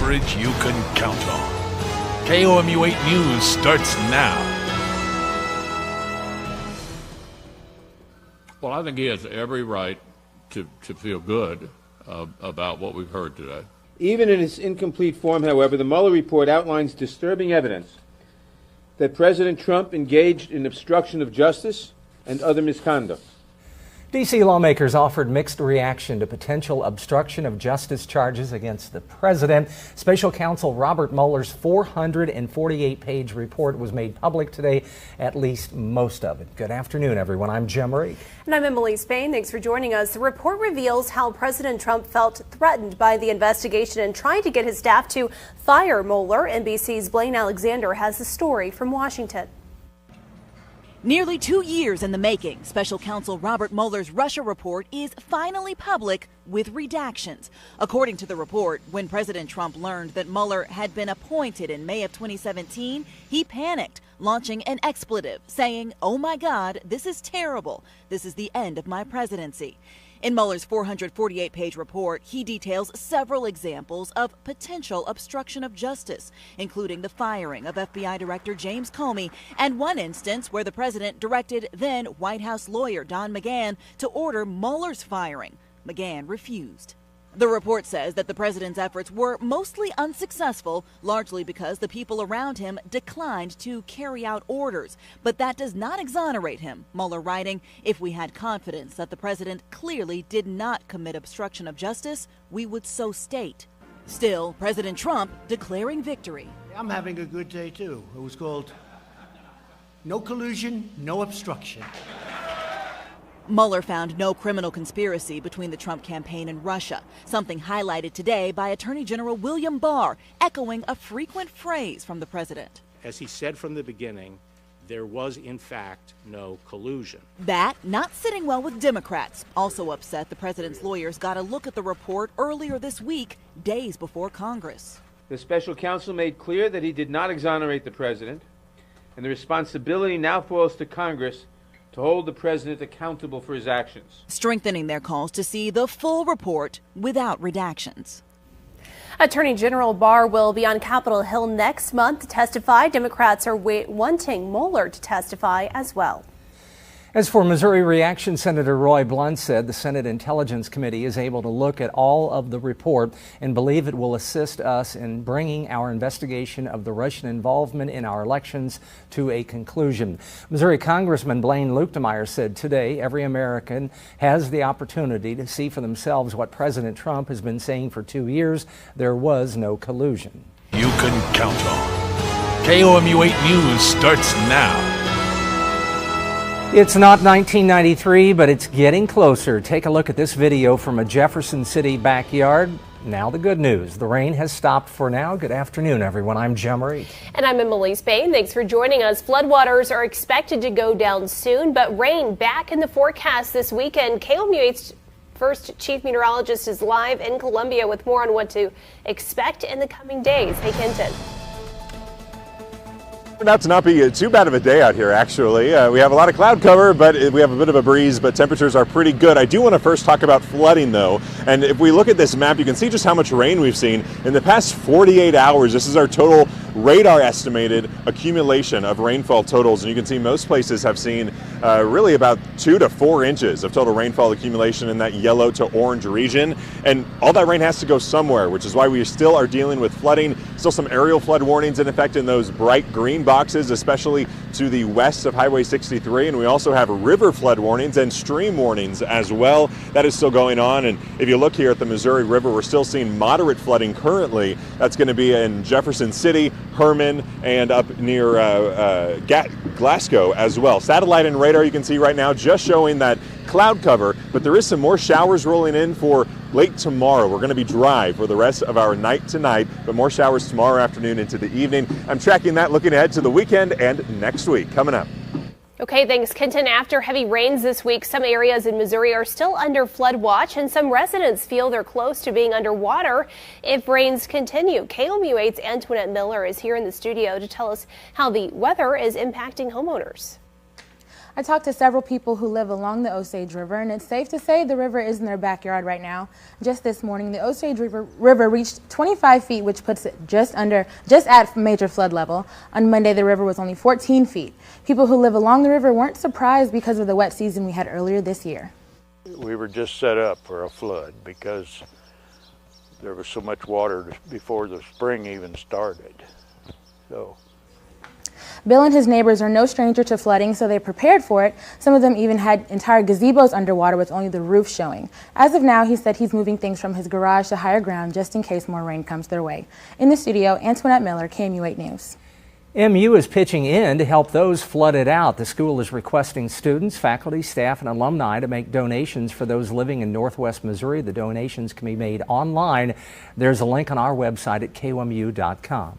coverage you can count on. KOMU 8 News starts now. Well, I think he has every right to feel good about what we've heard today. Even in its incomplete form, however, the Mueller report outlines disturbing evidence that President Trump engaged in obstruction of justice and other misconduct. D.C. lawmakers offered mixed reaction to potential obstruction of justice charges against the president. Special counsel Robert Mueller's 448-page report was made public today, at least most of it. Good afternoon, everyone. I'm Jim Reed. And I'm Emily Spain. Thanks for joining us. The report reveals how President Trump felt threatened by the investigation and tried to get his staff to fire Mueller. NBC's Blaine Alexander has the story from Washington. Nearly 2 years in the making, Special Counsel Robert Mueller's Russia report is finally public with redactions. According to the report, when President Trump learned that Mueller had been appointed in May of 2017, he panicked, launching an expletive, saying, "Oh my God, this is terrible. This is the end of my presidency." In Mueller's 448-page report, he details several examples of potential obstruction of justice, including the firing of FBI Director James Comey and one instance where the president directed then White House lawyer Don McGahn to order Mueller's firing. McGahn refused. The report says that the president's efforts were mostly unsuccessful, largely because the people around him declined to carry out orders. But that does not exonerate him, Mueller writing, "If we had confidence that the president clearly did not commit obstruction of justice, we would so state." Still, President Trump declaring victory. I'm having a good day, too. It was called No Collusion, No Obstruction. Mueller found no criminal conspiracy between the Trump campaign and Russia, something highlighted today by Attorney General William Barr, echoing a frequent phrase from the president. As he said from the beginning, there was, in fact, no collusion. That not sitting well with Democrats. Also upset, the president's lawyers got a look at the report earlier this week, days before Congress. The special counsel made clear that he did not exonerate the president, and the responsibility now falls to Congress to hold the president accountable for his actions, strengthening their calls to see the full report without redactions. Attorney General Barr will be on Capitol Hill next month to testify. Democrats are wanting Mueller to testify as well. As for Missouri reaction, Senator Roy Blunt said the Senate Intelligence Committee is able to look at all of the report and believe it will assist us in bringing our investigation of the Russian involvement in our elections to a conclusion. Missouri Congressman Blaine Luetkemeyer said today every American has the opportunity to see for themselves what President Trump has been saying for 2 years. There was no collusion. You can count on. KOMU 8 News starts now. It's not 1993, but it's getting closer. Take a look at this video from a Jefferson City backyard. Now the good news. The rain has stopped for now. Good afternoon, everyone. I'm Jim Reed. And I'm Emily Spain. Thanks for joining us. Floodwaters are expected to go down soon, but rain back in the forecast this weekend. KOMU 8's first chief meteorologist is live in Columbia with more on what to expect in the coming days. Hey, Kenton. Turned out to not be too bad of a day out here, actually. We have a lot of cloud cover, but we have a bit of a breeze, but temperatures are pretty good. I do want to first talk about flooding, though. And if we look at this map, you can see just how much rain we've seen in the past 48 hours. This is our total radar estimated accumulation of rainfall totals. And you can see most places have seen really about 2 to 4 inches of total rainfall accumulation in that yellow to orange region. And all that rain has to go somewhere, which is why we still are dealing with flooding. Still some aerial flood warnings in effect in those bright green boxes, especially to the west of Highway 63. And we also have river flood warnings and stream warnings as well. That is still going on. And if you look here at the Missouri River, we're still seeing moderate flooding currently. That's going to be in Jefferson City, Herman, and up near Glasgow as well. Satellite and radar you can see right now just showing that cloud cover, but there is some more showers rolling in for late tomorrow. We're going to be dry for the rest of our night tonight, but more showers tomorrow afternoon into the evening. I'm tracking that, looking ahead to the weekend and next week coming up. Okay, thanks, Kenton. After heavy rains this week, some areas in Missouri are still under flood watch, and some residents feel they're close to being underwater if rains continue. KOMU 8's Antoinette Miller is here in the studio to tell us how the weather is impacting homeowners. I talked to several people who live along the Osage River, and it's safe to say the river is in their backyard right now. Just this morning, the Osage River reached 25 feet, which puts it just at major flood level. On Monday, the river was only 14 feet. People who live along the river weren't surprised because of the wet season we had earlier this year. We were just set up for a flood because there was so much water before the spring even started. Bill and his neighbors are no stranger to flooding, so they prepared for it. Some of them even had entire gazebos underwater with only the roof showing. As of now, he said he's moving things from his garage to higher ground just in case more rain comes their way. In the studio, Antoinette Miller, KMU 8 News. MU is pitching in to help those flooded out. The school is requesting students, faculty, staff, and alumni to make donations for those living in Northwest Missouri. The donations can be made online. There's a link on our website at KOMU.com.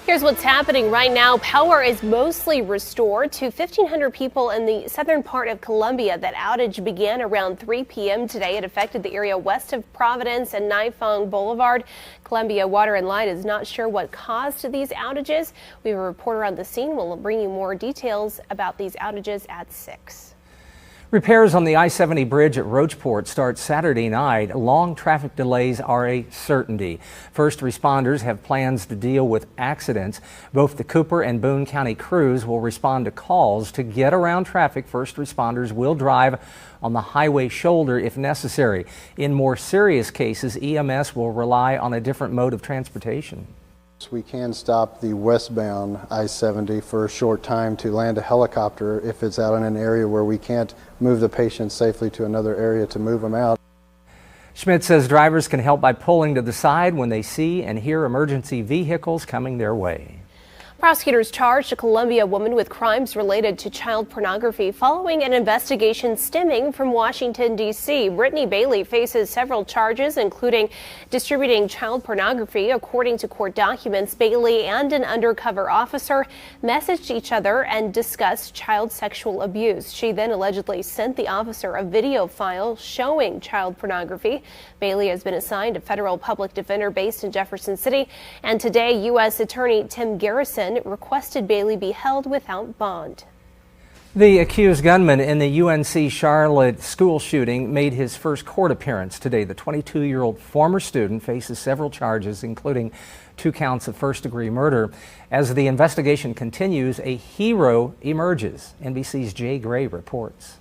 Here's what's happening right now. Power is mostly restored to 1,500 people in the southern part of Columbia. That outage began around 3 p.m. today. It affected the area west of Providence and Nifong Boulevard. Columbia Water and Light is not sure what caused these outages. We have a reporter on the scene. We'll bring you more details about these outages at 6. Repairs on the I-70 bridge at Roachport start Saturday night. Long traffic delays are a certainty. First responders have plans to deal with accidents. Both the Cooper and Boone County crews will respond to calls to get around traffic. First responders will drive on the highway shoulder if necessary. In more serious cases, EMS will rely on a different mode of transportation. We can stop the westbound I-70 for a short time to land a helicopter if it's out in an area where we can't move the patient safely to another area to move them out. Schmidt says drivers can help by pulling to the side when they see and hear emergency vehicles coming their way. Prosecutors charged a Columbia woman with crimes related to child pornography following an investigation stemming from Washington, D.C. Brittany Bailey faces several charges, including distributing child pornography. According to court documents, Bailey and an undercover officer messaged each other and discussed child sexual abuse. She then allegedly sent the officer a video file showing child pornography. Bailey has been assigned a federal public defender based in Jefferson City, and today U.S. Attorney Tim Garrison requested Bailey be held without bond. The accused gunman in the UNC Charlotte school shooting made his first court appearance today. The 22-year-old former student faces several charges, including 2 counts of first-degree murder. As the investigation continues, a hero emerges. NBC's Jay Gray reports.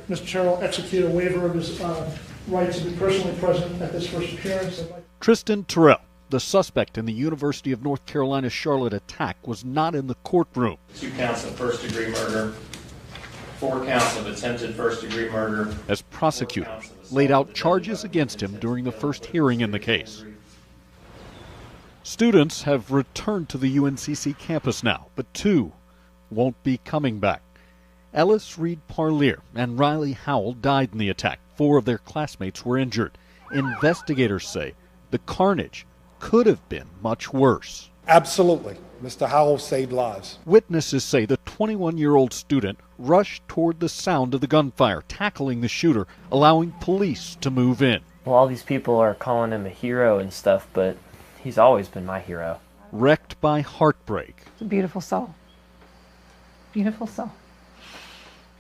Mr. Terrell executed a waiver of his right to be personally present at this first appearance. Tristan Terrell, the suspect in the University of North Carolina Charlotte attack, was not in the courtroom. 2 counts of first-degree murder, 4 counts of attempted first-degree murder. As prosecutors laid out charges against him during the first hearing in the case. Students have returned to the UNCC campus now, but 2 won't be coming back. Ellis Reed Parlier and Riley Howell died in the attack. 4 of their classmates were injured. Investigators say the carnage could have been much worse. Absolutely. Mr. Howell saved lives. Witnesses say the 21-year-old student rushed toward the sound of the gunfire, tackling the shooter, allowing police to move in. Well, all these people are calling him a hero and stuff, but he's always been my hero. Wrecked by heartbreak. It's a beautiful soul. Beautiful soul.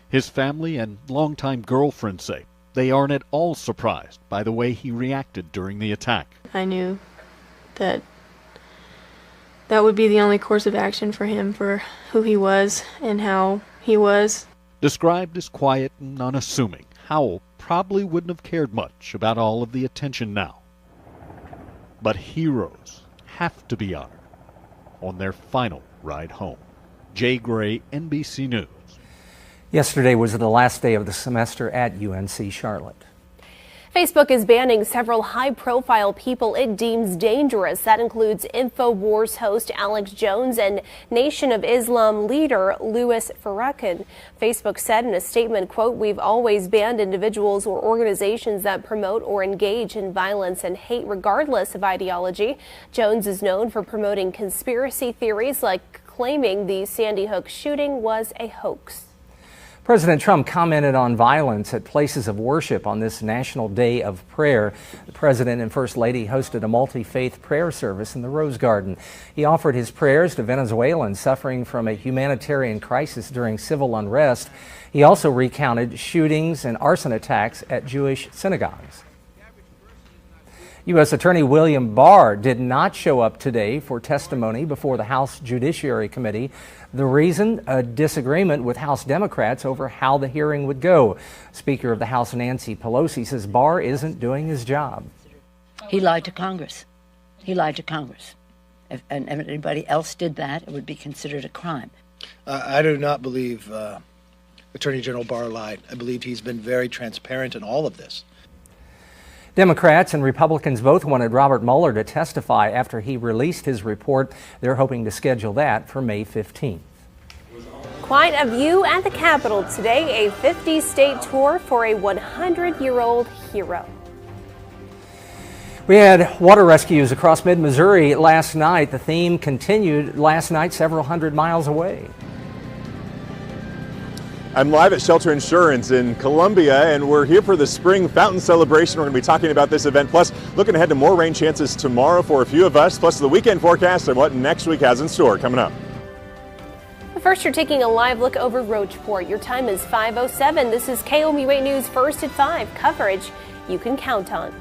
His family and longtime girlfriend say they aren't at all surprised by the way he reacted during the attack. I knew that would be the only course of action for him, for who he was and how he was. Described as quiet and unassuming, Howell probably wouldn't have cared much about all of the attention now. But heroes have to be honored on their final ride home. Jay Gray, NBC News. Yesterday was the last day of the semester at UNC Charlotte. Facebook is banning several high-profile people it deems dangerous. That includes InfoWars host Alex Jones and Nation of Islam leader Louis Farrakhan. Facebook said in a statement, quote, "We've always banned individuals or organizations that promote or engage in violence and hate regardless of ideology." Jones is known for promoting conspiracy theories like claiming the Sandy Hook shooting was a hoax. President Trump commented on violence at places of worship on this National Day of Prayer. The President and First Lady hosted a multi-faith prayer service in the Rose Garden. He offered his prayers to Venezuelans suffering from a humanitarian crisis during civil unrest. He also recounted shootings and arson attacks at Jewish synagogues. U.S. Attorney William Barr did not show up today for testimony before the House Judiciary Committee. The reason? A disagreement with House Democrats over how the hearing would go. Speaker of the House Nancy Pelosi says Barr isn't doing his job. He lied to Congress. He lied to Congress. If anybody else did that, it would be considered a crime. I do not believe Attorney General Barr lied. I believe he's been very transparent in all of this. Democrats and Republicans both wanted Robert Mueller to testify after he released his report. They're hoping to schedule that for May 15th. Quite a view at the Capitol today, a 50-state tour for a 100-year-old hero. We had water rescues across mid-Missouri last night. The theme continued last night several hundred miles away. I'm live at Shelter Insurance in Columbia, and we're here for the Spring Fountain Celebration. We're going to be talking about this event, plus looking ahead to more rain chances tomorrow for a few of us, plus the weekend forecast and what next week has in store coming up. First, you're taking a live look over Roachport. Your time is 5:07. This is KOMU8 News First at 5. Coverage you can count on.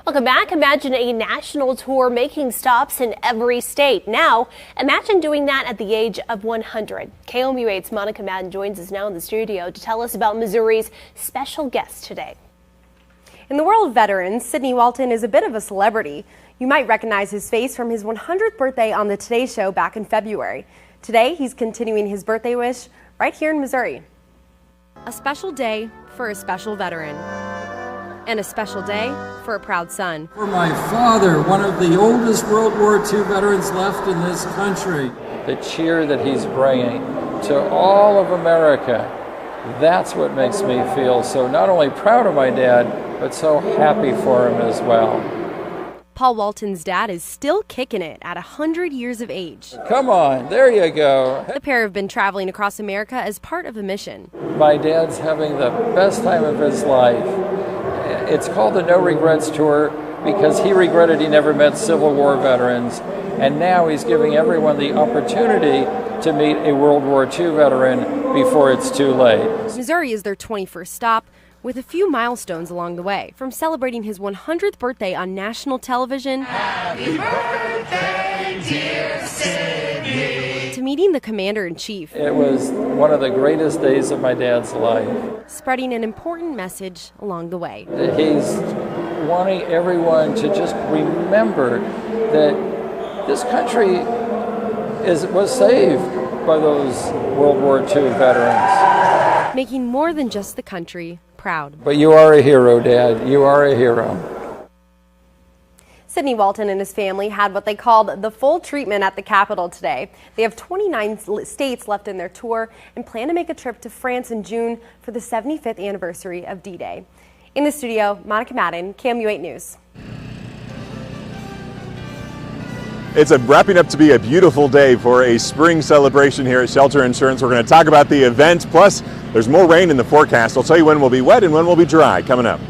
Welcome back. Imagine a national tour making stops in every state. Now, imagine doing that at the age of 100. KOMU8's Monica Madden joins us now in the studio to tell us about Missouri's special guest today. In the world of veterans, Sidney Walton is a bit of a celebrity. You might recognize his face from his 100th birthday on the Today Show back in February. Today, he's continuing his birthday wish right here in Missouri. A special day for a special veteran. And a special day for a proud son. For my father, one of the oldest World War II veterans left in this country. The cheer that he's bringing to all of America, that's what makes me feel so not only proud of my dad, but so happy for him as well. Paul Walton's dad is still kicking it at 100 years of age. Come on, there you go. The pair have been traveling across America as part of a mission. My dad's having the best time of his life. It's called the No Regrets Tour. because he regretted he never met Civil War veterans, and now he's giving everyone the opportunity to meet a World War II veteran before it's too late. Missouri is their 21st stop, with a few milestones along the way, from celebrating his 100th birthday on national television Happy birthday, dear Sidney, to meeting the commander-in-chief. It was one of the greatest days of my dad's life. Spreading an important message along the way. He's wanting everyone to just remember that this country was saved by those World War II veterans. Making more than just the country proud. But you are a hero, Dad. You are a hero. Sidney Walton and his family had what they called the full treatment at the Capitol today. They have 29 states left in their tour and plan to make a trip to France in June for the 75th anniversary of D-Day. In the studio, Monica Madden, KMU8 News. It's wrapping up to be a beautiful day for a spring celebration here at Shelter Insurance. We're going to talk about the event, plus there's more rain in the forecast. I'll tell you when we'll be wet and when we'll be dry coming up.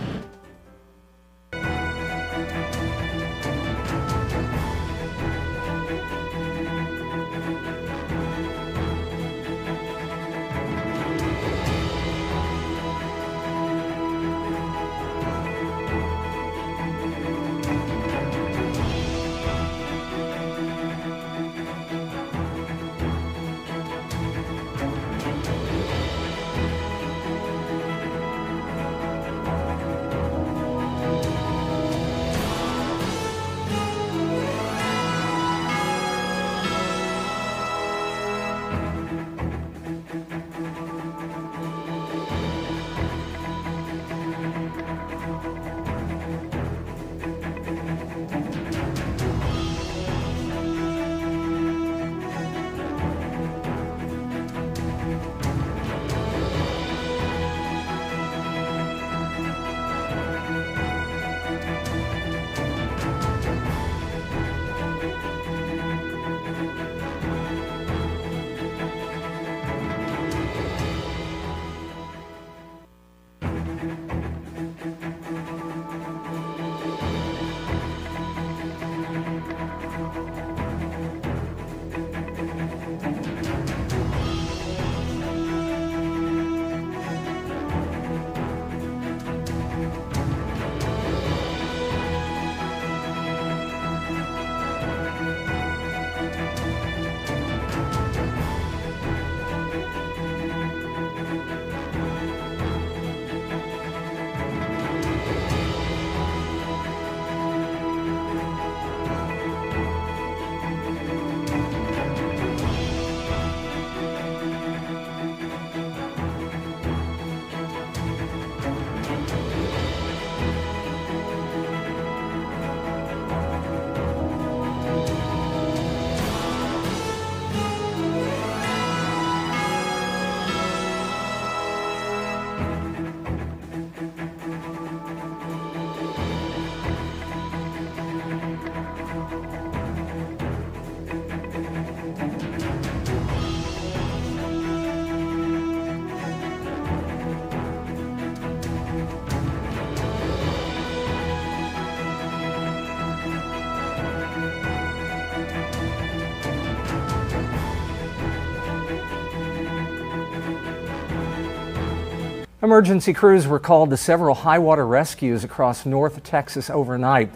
Emergency crews were called to several high water rescues across North Texas overnight.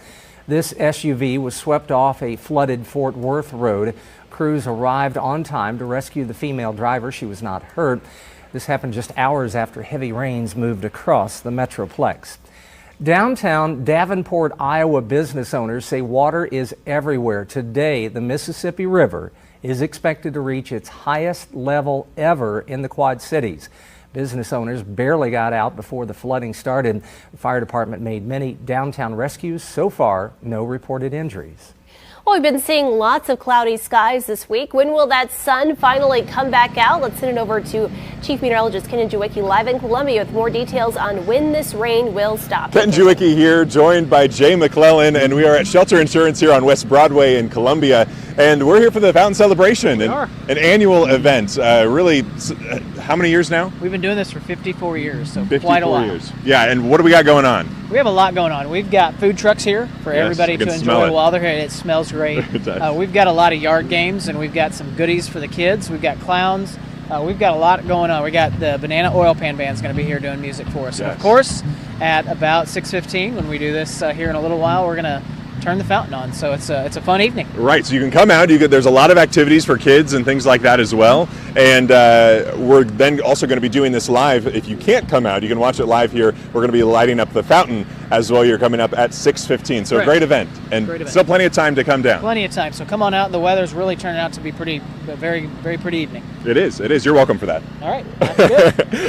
This SUV was swept off a flooded Fort Worth road. Crews arrived on time to rescue the female driver. She was not hurt. This happened just hours after heavy rains moved across the Metroplex. Downtown Davenport, Iowa business owners say water is everywhere. Today, the Mississippi River is expected to reach its highest level ever in the Quad Cities. Business owners barely got out before the flooding started. The fire department made many downtown rescues. So far, no reported injuries. Well, we've been seeing lots of cloudy skies this week. When will that sun finally come back out? Let's send it over to Chief Meteorologist Ken Jawicki live in Columbia with more details on when this rain will stop. Ken Jawicki here, joined by Jay McClellan, and we are at Shelter Insurance here on West Broadway in Columbia. And we're here for the Fountain Celebration, an annual event. Really how many years now? We've been doing this for 54 years, so 54 quite a while. years. Yeah, and what do we got going on? We have a lot going on. We've got food trucks here for Yes, everybody I can to smell enjoy it. while they're here. It smells great. It does. We've got a lot of yard games, and we've got some goodies for the kids. We've got clowns. We've got a lot going on. We got the Banana Oil Pan Band's going to be here doing music for us. And Yes. of course, at about 6:15, when we do this here in a little while, we're going to turn the fountain on. So it's a fun evening. Right, so you can come out. There's a lot of activities for kids and things like that as well. And we're then also going to be doing this live. If you can't come out, you can watch it live here. We're going to be lighting up the fountain as well. You're coming up at 6:15. So Right. a great event, and Great event. still plenty of time to come down. Plenty of time. So come on out. The weather's really turning out to be very, very pretty evening. It is. It is. You're welcome for that. All right.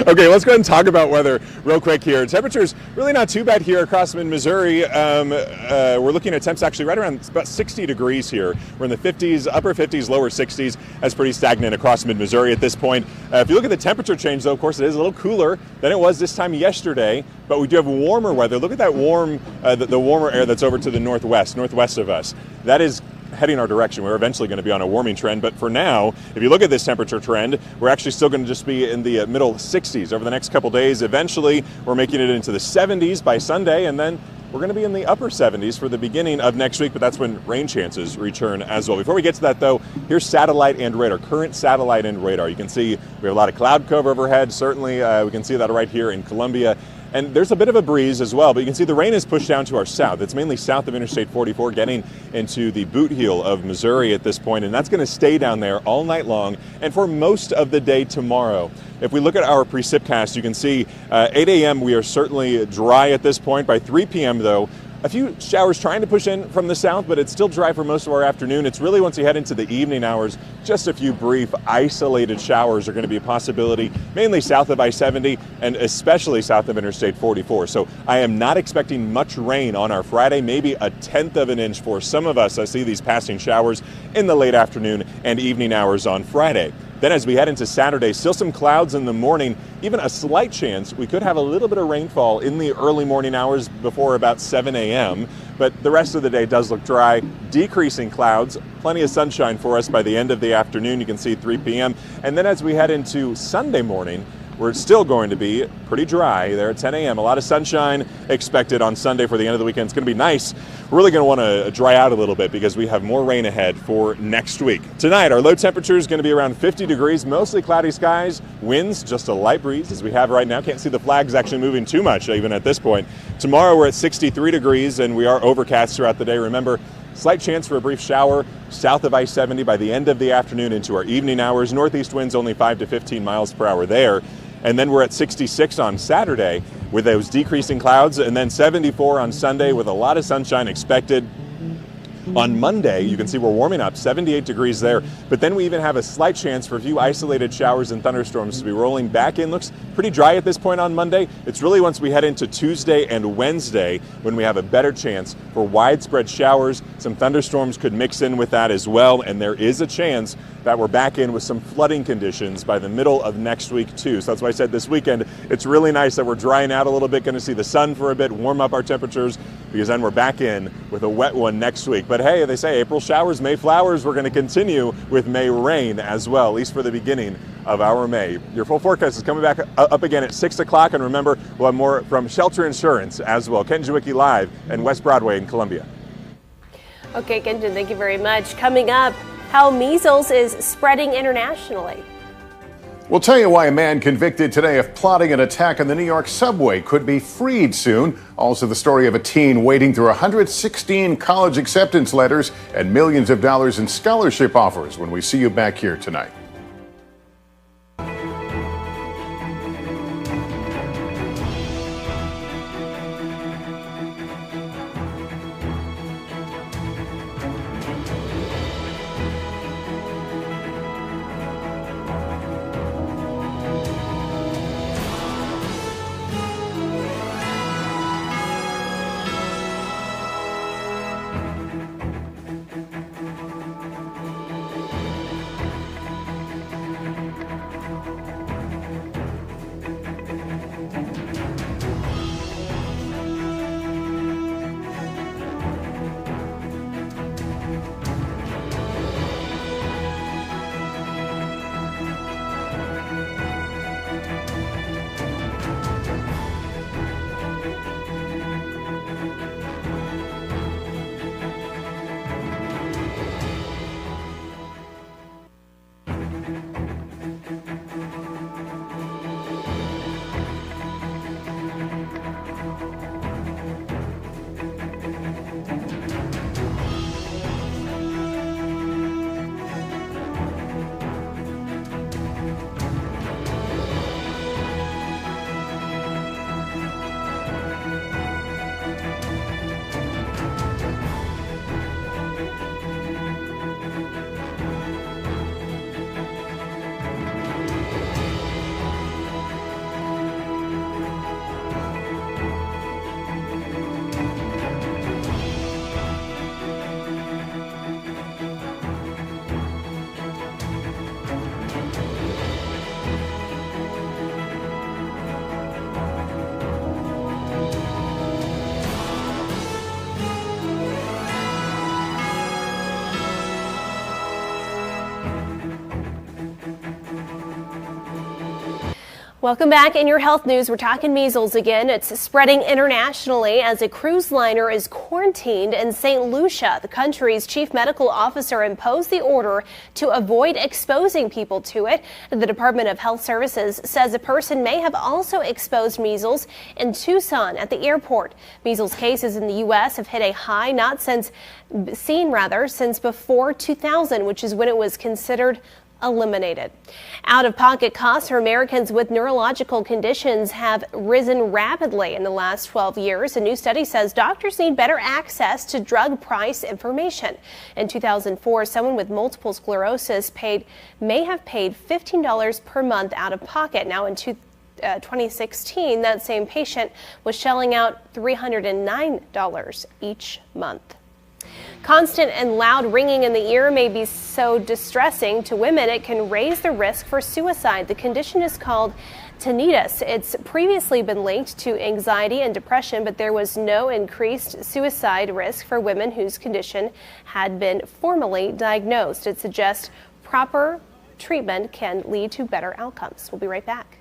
Okay, let's go ahead and talk about weather real quick here. Temperatures really not too bad here across mid-Missouri. We're looking at temps actually right around about 60 degrees here. We're in the 50s, upper 50s, lower 60s. That's pretty stagnant across mid-Missouri at this point. If you look at the temperature change, though, of course, it is a little cooler than it was this time yesterday, but we do have warmer weather. Look at that warm, the warmer air that's over to the northwest of us. That is heading our direction. We're eventually going to be on a warming trend, but for now, if you look at this temperature trend, we're actually still going to just be in the middle 60s over the next couple days. Eventually, we're making it into the 70s by Sunday, and then we're going to be in the upper 70s for the beginning of next week, but that's when rain chances return as well. Before we get to that, though, here's satellite and radar, current satellite and radar. You can see we have a lot of cloud cover overhead. Certainly, we can see that right here in Columbia. And there's a bit of a breeze as well, but you can see the rain is pushed down to our south. It's mainly south of Interstate 44, getting into the boot heel of Missouri at this point, and that's going to stay down there all night long and for most of the day tomorrow. If we look at our precipcast, you can see 8 a.m. we are certainly dry at this point. By 3 p.m. though, a few showers trying to push in from the south, but it's still dry for most of our afternoon. It's really once you head into the evening hours, just a few brief isolated showers are going to be a possibility, mainly south of I-70 and especially south of Interstate 44. So I am not expecting much rain on our Friday, maybe a 1/10 of an inch for some of us. I see these passing showers in the late afternoon and evening hours on Friday. Then as we head into Saturday, still some clouds in the morning, even a slight chance we could have a little bit of rainfall in the early morning hours before about 7 a.m. But the rest of the day does look dry, decreasing clouds, plenty of sunshine for us by the end of the afternoon. You can see 3 p.m. And then as we head into Sunday morning, we're still going to be pretty dry there at 10 a.m. A lot of sunshine expected on Sunday for the end of the weekend. It's going to be nice. We're really going to want to dry out a little bit because we have more rain ahead for next week. Tonight, our low temperature is going to be around 50 degrees, mostly cloudy skies, winds, just a light breeze as we have right now. Can't see the flags actually moving too much even at this point. Tomorrow, we're at 63 degrees and we are overcast throughout the day. Remember, slight chance for a brief shower south of I-70 by the end of the afternoon into our evening hours. Northeast winds only 5 to 15 miles per hour there. And then we're at 66 on Saturday with those decreasing clouds, and then 74 on Sunday with a lot of sunshine expected. On Monday, you can see we're warming up, 78 degrees there, but then we even have a slight chance for a few isolated showers and thunderstorms to be rolling back in. Looks pretty dry at this point on Monday. It's really once we head into Tuesday and Wednesday when we have a better chance for widespread showers. Some thunderstorms could mix in with that as well, and there is a chance that we're back in with some flooding conditions by the middle of next week too. So that's why I said this weekend, it's really nice that we're drying out a little bit, going to see the sun for a bit, warm up our temperatures, because then we're back in with a wet one next week. But hey, they say April showers, May flowers. We're going to continue with May rain as well, at least for the beginning of our May. Your full forecast is coming back up again at 6 o'clock, and remember, we'll have more from Shelter Insurance as well. Ken Jawicki live in West Broadway in Columbia. Okay, Kenton, thank you very much. Coming up, how measles is spreading internationally. We'll tell you why a man convicted today of plotting an attack on the New York subway could be freed soon. Also, the story of a teen wading through 116 college acceptance letters and millions of dollars in scholarship offers when we see you back here tonight. Welcome back. In your health news, we're talking measles again. It's spreading internationally as a cruise liner is quarantined in St. Lucia. The country's chief medical officer imposed the order to avoid exposing people to it. The Department of Health Services says a person may have also exposed measles in Tucson at the airport. Measles cases in the U.S. have hit a high since before 2000, which is when it was considered eliminated. Out-of-pocket costs for Americans with neurological conditions have risen rapidly in the last 12 years. A new study says doctors need better access to drug price information. In 2004, someone with multiple sclerosis may have paid $15 per month out of pocket. Now in 2016, that same patient was shelling out $309 each month. Constant and loud ringing in the ear may be so distressing to women it can raise the risk for suicide. The condition is called tinnitus. It's previously been linked to anxiety and depression, but there was no increased suicide risk for women whose condition had been formally diagnosed. It suggests proper treatment can lead to better outcomes. We'll be right back.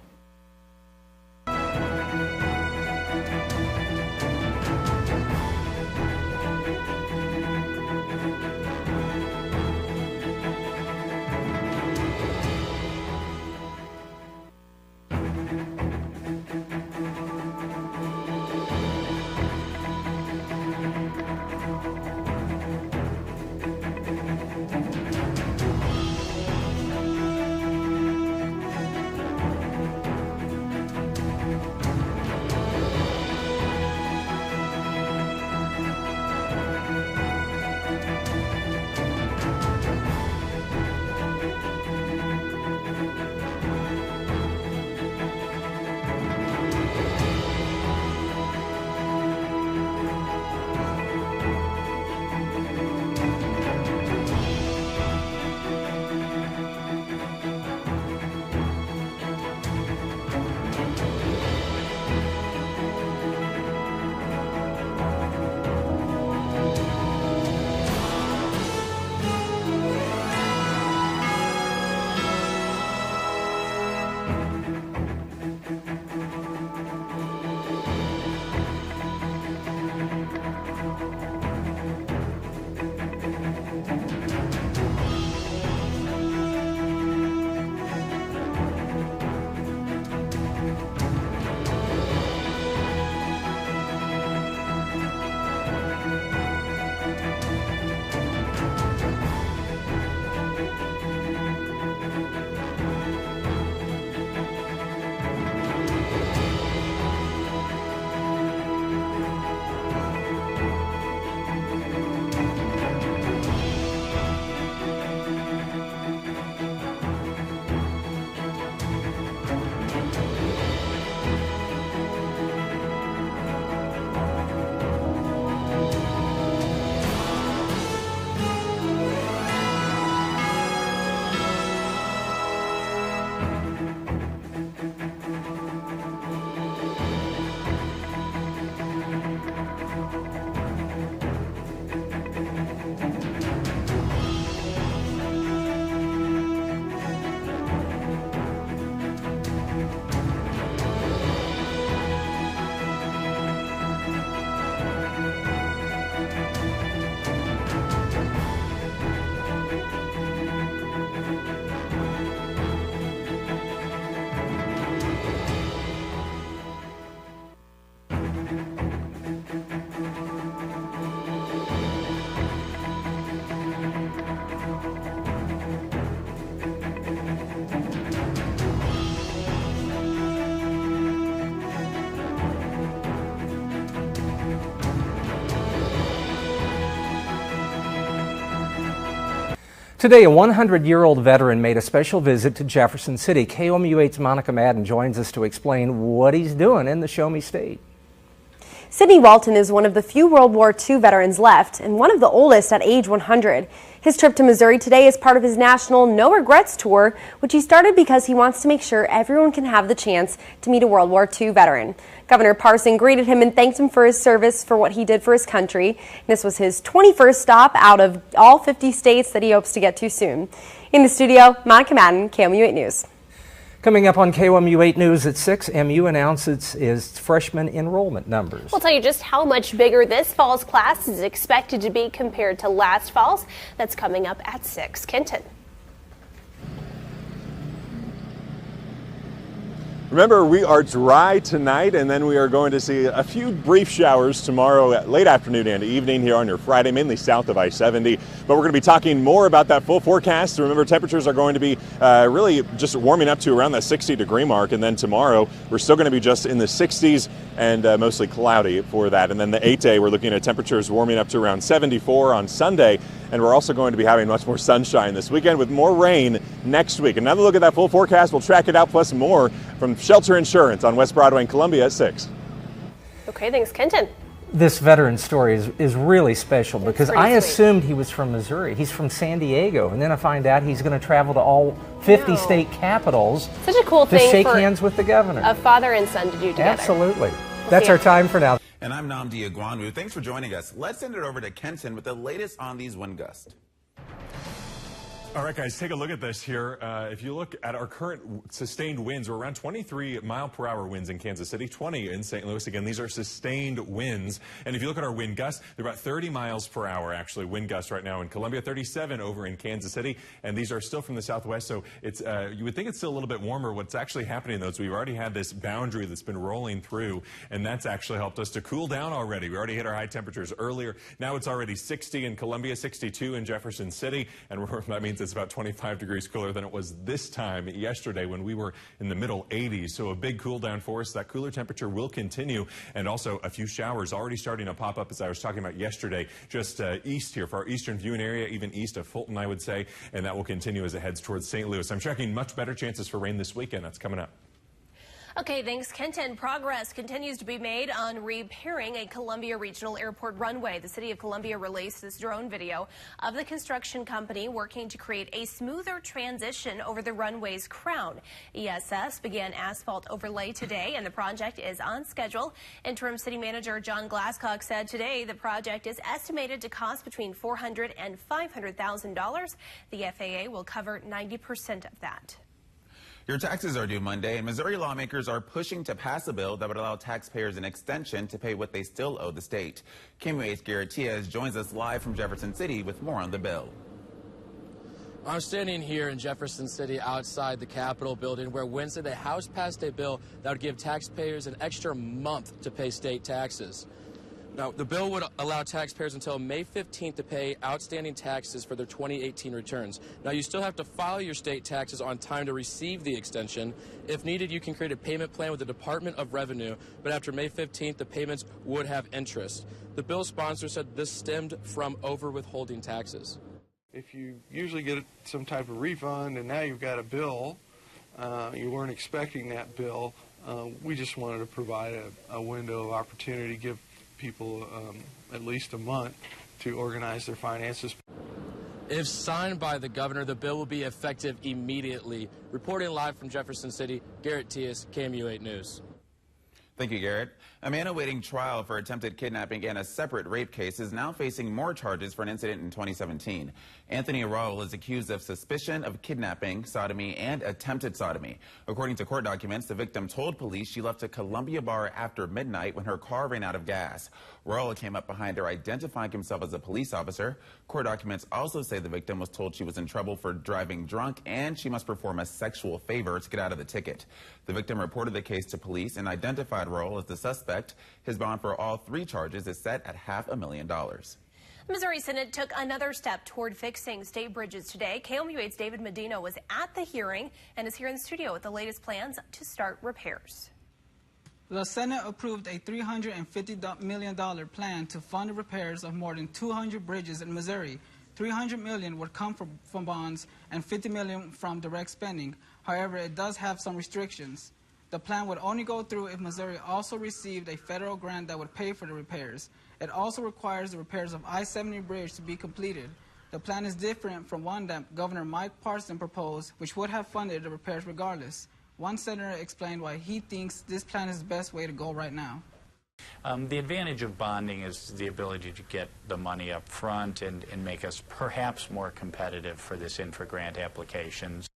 Today, a 100-year-old veteran made a special visit to Jefferson City. KOMU8's Monica Madden joins us to explain what he's doing in the Show Me State. Sidney Walton is one of the few World War II veterans left and one of the oldest at age 100. His trip to Missouri today is part of his national No Regrets tour, which he started because he wants to make sure everyone can have the chance to meet a World War II veteran. Governor Parson greeted him and thanked him for his service for what he did for his country. This was his 21st stop out of all 50 states that he hopes to get to soon. In the studio, Monica Madden, KOMU8 News. Coming up on KOMU 8 News at 6, MU announces its freshman enrollment numbers. We'll tell you just how much bigger this fall's class is expected to be compared to last fall's. That's coming up at 6. Kenton. Remember, we are dry tonight, and then we are going to see a few brief showers tomorrow at late afternoon and evening here on your Friday, mainly south of I-70. But we're going to be talking more about that full forecast. Remember, temperatures are going to be really just warming up to around that 60-degree mark, and then tomorrow we're still going to be just in the 60s and mostly cloudy for that. And then the 8-day, we're looking at temperatures warming up to around 74 on Sunday, and we're also going to be having much more sunshine this weekend with more rain next week. Another look at that full forecast. We'll track it out, plus more from Shelter Insurance on West Broadway in Columbia at 6. Okay, thanks, Kenton. This veteran story is really special because I sweet. assumed he was from Missouri. He's from San Diego, and then I find out he's going to travel to all 50 state capitals Such a cool to thing shake for hands with the governor. a father and son to do together. Absolutely. That's our time for now. And I'm Nnamdi Agwanwu. Thanks for joining us. Let's send it over to Kenton with the latest on these wind gusts. All right, guys, take a look at this here. If you look at our current sustained winds, we're around 23 mile-per-hour winds in Kansas City, 20 in St. Louis. Again, these are sustained winds. And if you look at our wind gusts, they're about 30 miles per hour, actually, wind gusts right now in Columbia, 37 over in Kansas City. And these are still from the southwest, so it's you would think it's still a little bit warmer. What's actually happening, though, is we've already had this boundary that's been rolling through, and that's actually helped us to cool down already. We already hit our high temperatures earlier. Now it's already 60 in Columbia, 62 in Jefferson City, and that means it's about 25 degrees cooler than it was this time yesterday when we were in the middle 80s. So a big cool down for us. That cooler temperature will continue, and also a few showers already starting to pop up, as I was talking about yesterday, just east here for our eastern viewing area, even east of Fulton, I would say, and that will continue as it heads towards St. Louis. I'm checking much better chances for rain this weekend. That's coming up. Okay, thanks, Kenton. Progress continues to be made on repairing a Columbia Regional Airport runway. The city of Columbia released this drone video of the construction company working to create a smoother transition over the runway's crown. ESS began asphalt overlay today, and the project is on schedule. Interim City Manager John Glasscock said today the project is estimated to cost between $400,000 and $500,000. The FAA will cover 90% of that. Your taxes are due Monday, and Missouri lawmakers are pushing to pass a bill that would allow taxpayers an extension to pay what they still owe the state. KOMU8's Garrett Tiaz joins us live from Jefferson City with more on the bill. I'm standing here in Jefferson City outside the Capitol building where Wednesday the House passed a bill that would give taxpayers an extra month to pay state taxes. Now, the bill would allow taxpayers until May 15th to pay outstanding taxes for their 2018 returns. Now, you still have to file your state taxes on time to receive the extension. If needed, you can create a payment plan with the Department of Revenue, but after May 15th, the payments would have interest. The bill sponsor said this stemmed from over-withholding taxes. If you usually get some type of refund and now you've got a bill, you weren't expecting that bill, we just wanted to provide a window of opportunity, give people at least a month to organize their finances. If signed by the governor, the bill will be effective immediately. Reporting live from Jefferson City, Garrett Tias, KOMU8 News. Thank you, Garrett. A man awaiting trial for attempted kidnapping and a separate rape case is now facing more charges for an incident in 2017. Anthony Arroyo is accused of suspicion of kidnapping, sodomy, and attempted sodomy. According to court documents, the victim told police she left a Columbia bar after midnight when her car ran out of gas. Arroyo came up behind her, identifying himself as a police officer. Court documents also say the victim was told she was in trouble for driving drunk and she must perform a sexual favor to get out of the ticket. The victim reported the case to police and identified Arroyo as the suspect. His bond for all three charges is set at $500,000. The Missouri Senate took another step toward fixing state bridges today. KOMU8's David Medina was at the hearing and is here in the studio with the latest plans to start repairs. The Senate approved a $350 million plan to fund the repairs of more than 200 bridges in Missouri. $300 million would come from bonds and $50 million from direct spending. However, it does have some restrictions. The plan would only go through if Missouri also received a federal grant that would pay for the repairs. It also requires the repairs of I-70 bridge to be completed. The plan is different from one that Governor Mike Parson proposed, which would have funded the repairs regardless. One senator explained why he thinks this plan is the best way to go right now. The advantage of bonding is the ability to get the money up front and make us perhaps more competitive for this infra grant applications.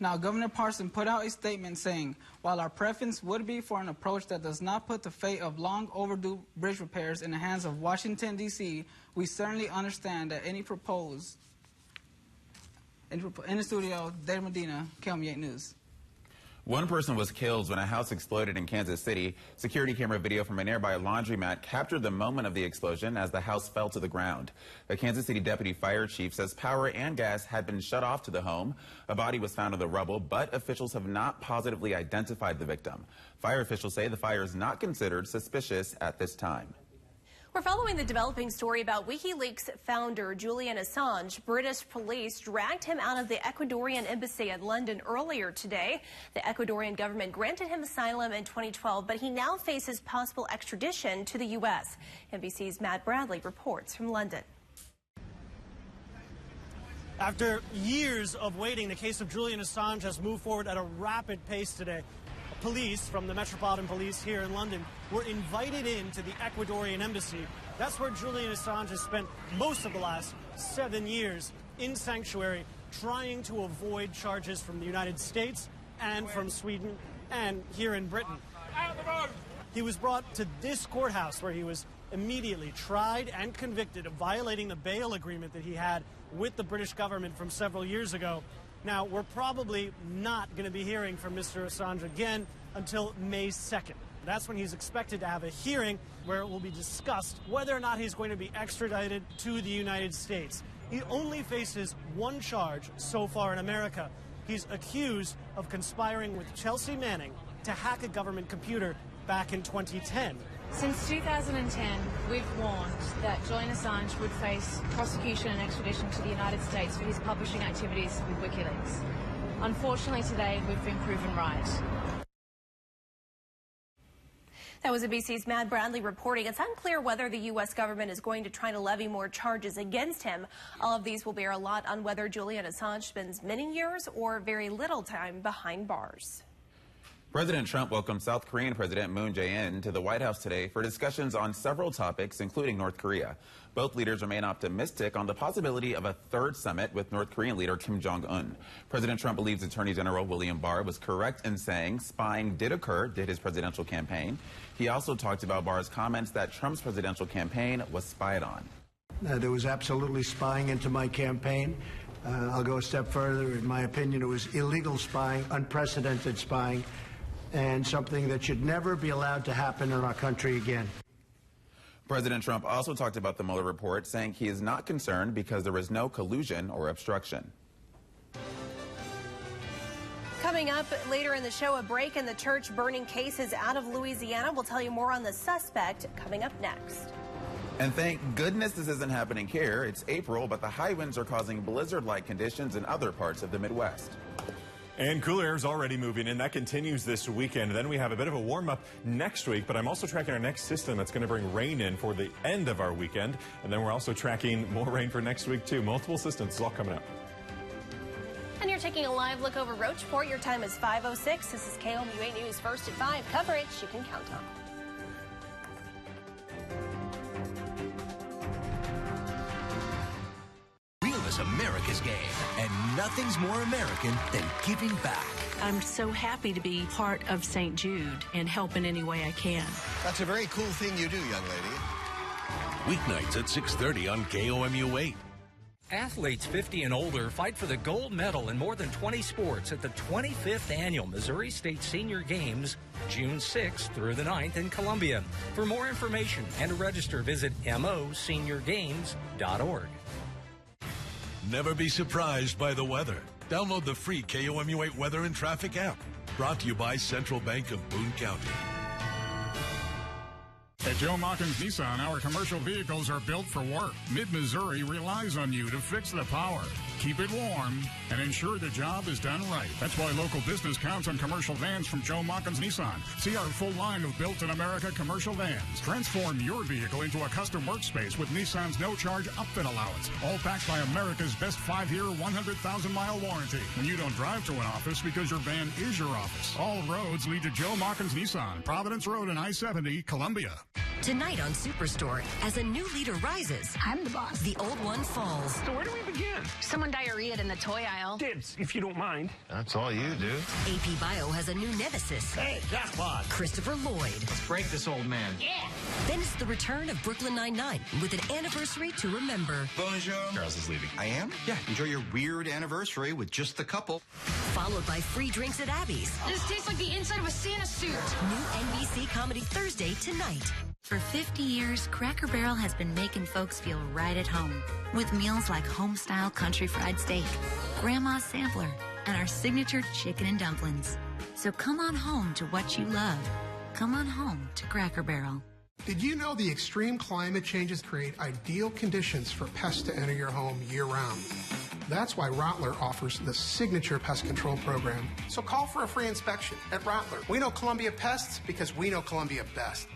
Now, Governor Parson put out a statement saying, while our preference would be for an approach that does not put the fate of long overdue bridge repairs in the hands of Washington, D.C., we certainly understand that any proposed. In the studio, Dave Medina, KOMU 8 News. One person was killed when a house exploded in Kansas City. Security camera video from a nearby laundromat captured the moment of the explosion as the house fell to the ground. The Kansas City deputy fire chief says power and gas had been shut off to the home. A body was found in the rubble, but officials have not positively identified the victim. Fire officials say the fire is not considered suspicious at this time. We're following the developing story about WikiLeaks founder Julian Assange. British police dragged him out of the Ecuadorian embassy in London earlier today. The Ecuadorian government granted him asylum in 2012, but he now faces possible extradition to the U.S. NBC's Matt Bradley reports from London. After years of waiting, the case of Julian Assange has moved forward at a rapid pace today. Police from the Metropolitan Police here in London were invited into the Ecuadorian embassy. That's where Julian Assange has spent most of the last 7 years in sanctuary, trying to avoid charges from the United States and from Sweden and here in Britain. He was brought to this courthouse where he was immediately tried and convicted of violating the bail agreement that he had with the British government from several years ago. Now, we're probably not going to be hearing from Mr. Assange again until May 2nd. That's when he's expected to have a hearing where it will be discussed whether or not he's going to be extradited to the United States. He only faces one charge so far in America. He's accused of conspiring with Chelsea Manning to hack a government computer back in 2010. Since 2010, we've warned that Julian Assange would face prosecution and extradition to the United States for his publishing activities with WikiLeaks. Unfortunately, today, we've been proven right. That was ABC's Matt Bradley reporting. It's unclear whether the U.S. government is going to try to levy more charges against him. All of these will bear a lot on whether Julian Assange spends many years or very little time behind bars. President Trump welcomed South Korean President Moon Jae-in to the White House today for discussions on several topics, including North Korea. Both leaders remain optimistic on the possibility of a third summit with North Korean leader Kim Jong-un. President Trump believes Attorney General William Barr was correct in saying spying did occur during his presidential campaign. He also talked about Barr's comments that Trump's presidential campaign was spied on. There was absolutely spying into my campaign. I'll go a step further. In my opinion, it was illegal spying, unprecedented spying, and something that should never be allowed to happen in our country again. President Trump also talked about the Mueller report, saying he is not concerned because there is no collusion or obstruction. Coming up later in the show, a break in the church burning cases out of Louisiana. We'll tell you more on the suspect coming up next. And thank goodness this isn't happening here. It's April, but the high winds are causing blizzard-like conditions in other parts of the Midwest. And cooler air is already moving in. That continues this weekend. Then we have a bit of a warm-up next week, but I'm also tracking our next system that's going to bring rain in for the end of our weekend. And then we're also tracking more rain for next week, too. Multiple systems. It's all coming up. And you're taking a live look over Roachport. Your time is 5:06. This is KOMU 8 News First at 5. Coverage you can count on. Is America's game, and nothing's more American than giving back. I'm so happy to be part of St. Jude and help in any way I can. That's a very cool thing you do, young lady. Weeknights at 6:30 on KOMU 8. Athletes 50 and older fight for the gold medal in more than 20 sports at the 25th Annual Missouri State Senior Games, June 6th through the 9th in Columbia. For more information and to register, visit moseniorgames.org. Never be surprised by the weather. Download the free KOMU 8 Weather and Traffic app. Brought to you by Central Bank of Boone County. At Joe Machens Nissan, our commercial vehicles are built for work. Mid-Missouri relies on you to fix the power, keep it warm, and ensure the job is done right. That's why local business counts on commercial vans from Joe Machens Nissan. See our full line of Built in America commercial vans. Transform your vehicle into a custom workspace with Nissan's no-charge upfit allowance. All backed by America's best 5-year, 100,000-mile warranty. When you don't drive to an office because your van is your office. All roads lead to Joe Machens Nissan, Providence Road and I-70, Columbia. Tonight on Superstore, as a new leader rises, I'm the boss. The old one falls. So where do we begin? Someone diarrheaed in the toy aisle. Dibs, if you don't mind. That's all you do. AP Bio has a new nemesis. Hey, jackpot. Christopher Lloyd. Let's break this old man. Yeah. Then it's the return of Brooklyn Nine-Nine with an anniversary to remember. Bonjour. Charles is leaving. I am? Yeah, enjoy your weird anniversary with just the couple. Followed by free drinks at Abby's. This tastes like the inside of a Santa suit. New NBC Comedy Thursday tonight. For 50 years, Cracker Barrel has been making folks feel right at home with meals like home-style country fried steak, grandma's sampler, and our signature chicken and dumplings. So come on home to what you love. Come on home to Cracker Barrel. Did you know the extreme climate changes create ideal conditions for pests to enter your home year-round? That's why Rottler offers the signature pest control program. So call for a free inspection at Rottler. We know Columbia pests because we know Columbia best.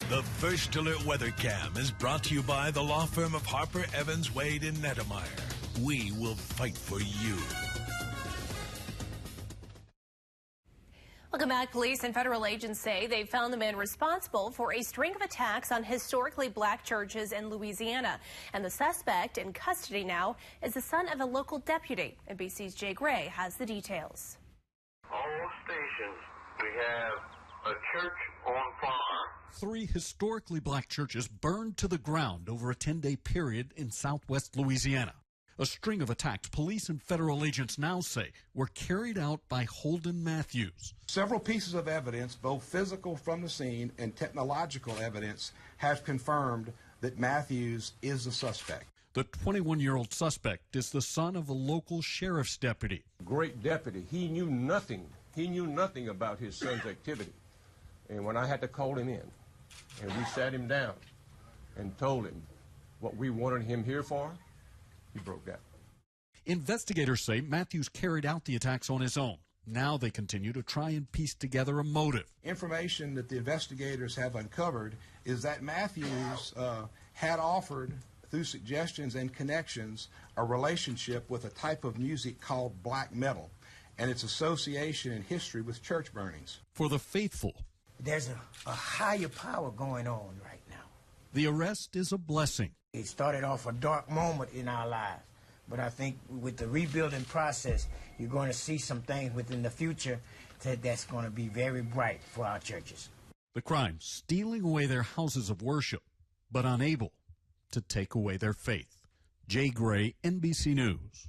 The First Alert Weather Cam is brought to you by the law firm of Harper, Evans, Wade, and Nettemeyer. We will fight for you. Welcome back. Police and federal agents say they found the man responsible for a string of attacks on historically black churches in Louisiana. And the suspect in custody now is the son of a local deputy. NBC's Jay Gray has the details. All stations, we have a church on fire. 3 historically black churches burned to the ground over a 10-day period in southwest Louisiana. A string of attacks police and federal agents now say were carried out by Holden Matthews. Several pieces of evidence, both physical from the scene and technological evidence, have confirmed that Matthews is the suspect. The 21-year-old suspect is the son of a local sheriff's deputy. Great deputy. He knew nothing. He knew nothing about his son's activity. And when I had to call him in, and we sat him down and told him what we wanted him here for, he broke out. Investigators say Matthews carried out the attacks on his own. Now they continue to try and piece together a motive. Information that the investigators have uncovered is that Matthews had offered, through suggestions and connections, a relationship with a type of music called black metal and its association in history with church burnings. For the faithful, there's a higher power going on right now. The arrest is a blessing. It started off a dark moment in our lives, but I think with the rebuilding process, you're going to see some things within the future that's going to be very bright for our churches. The crime, stealing away their houses of worship, but unable to take away their faith. Jay Gray, NBC News.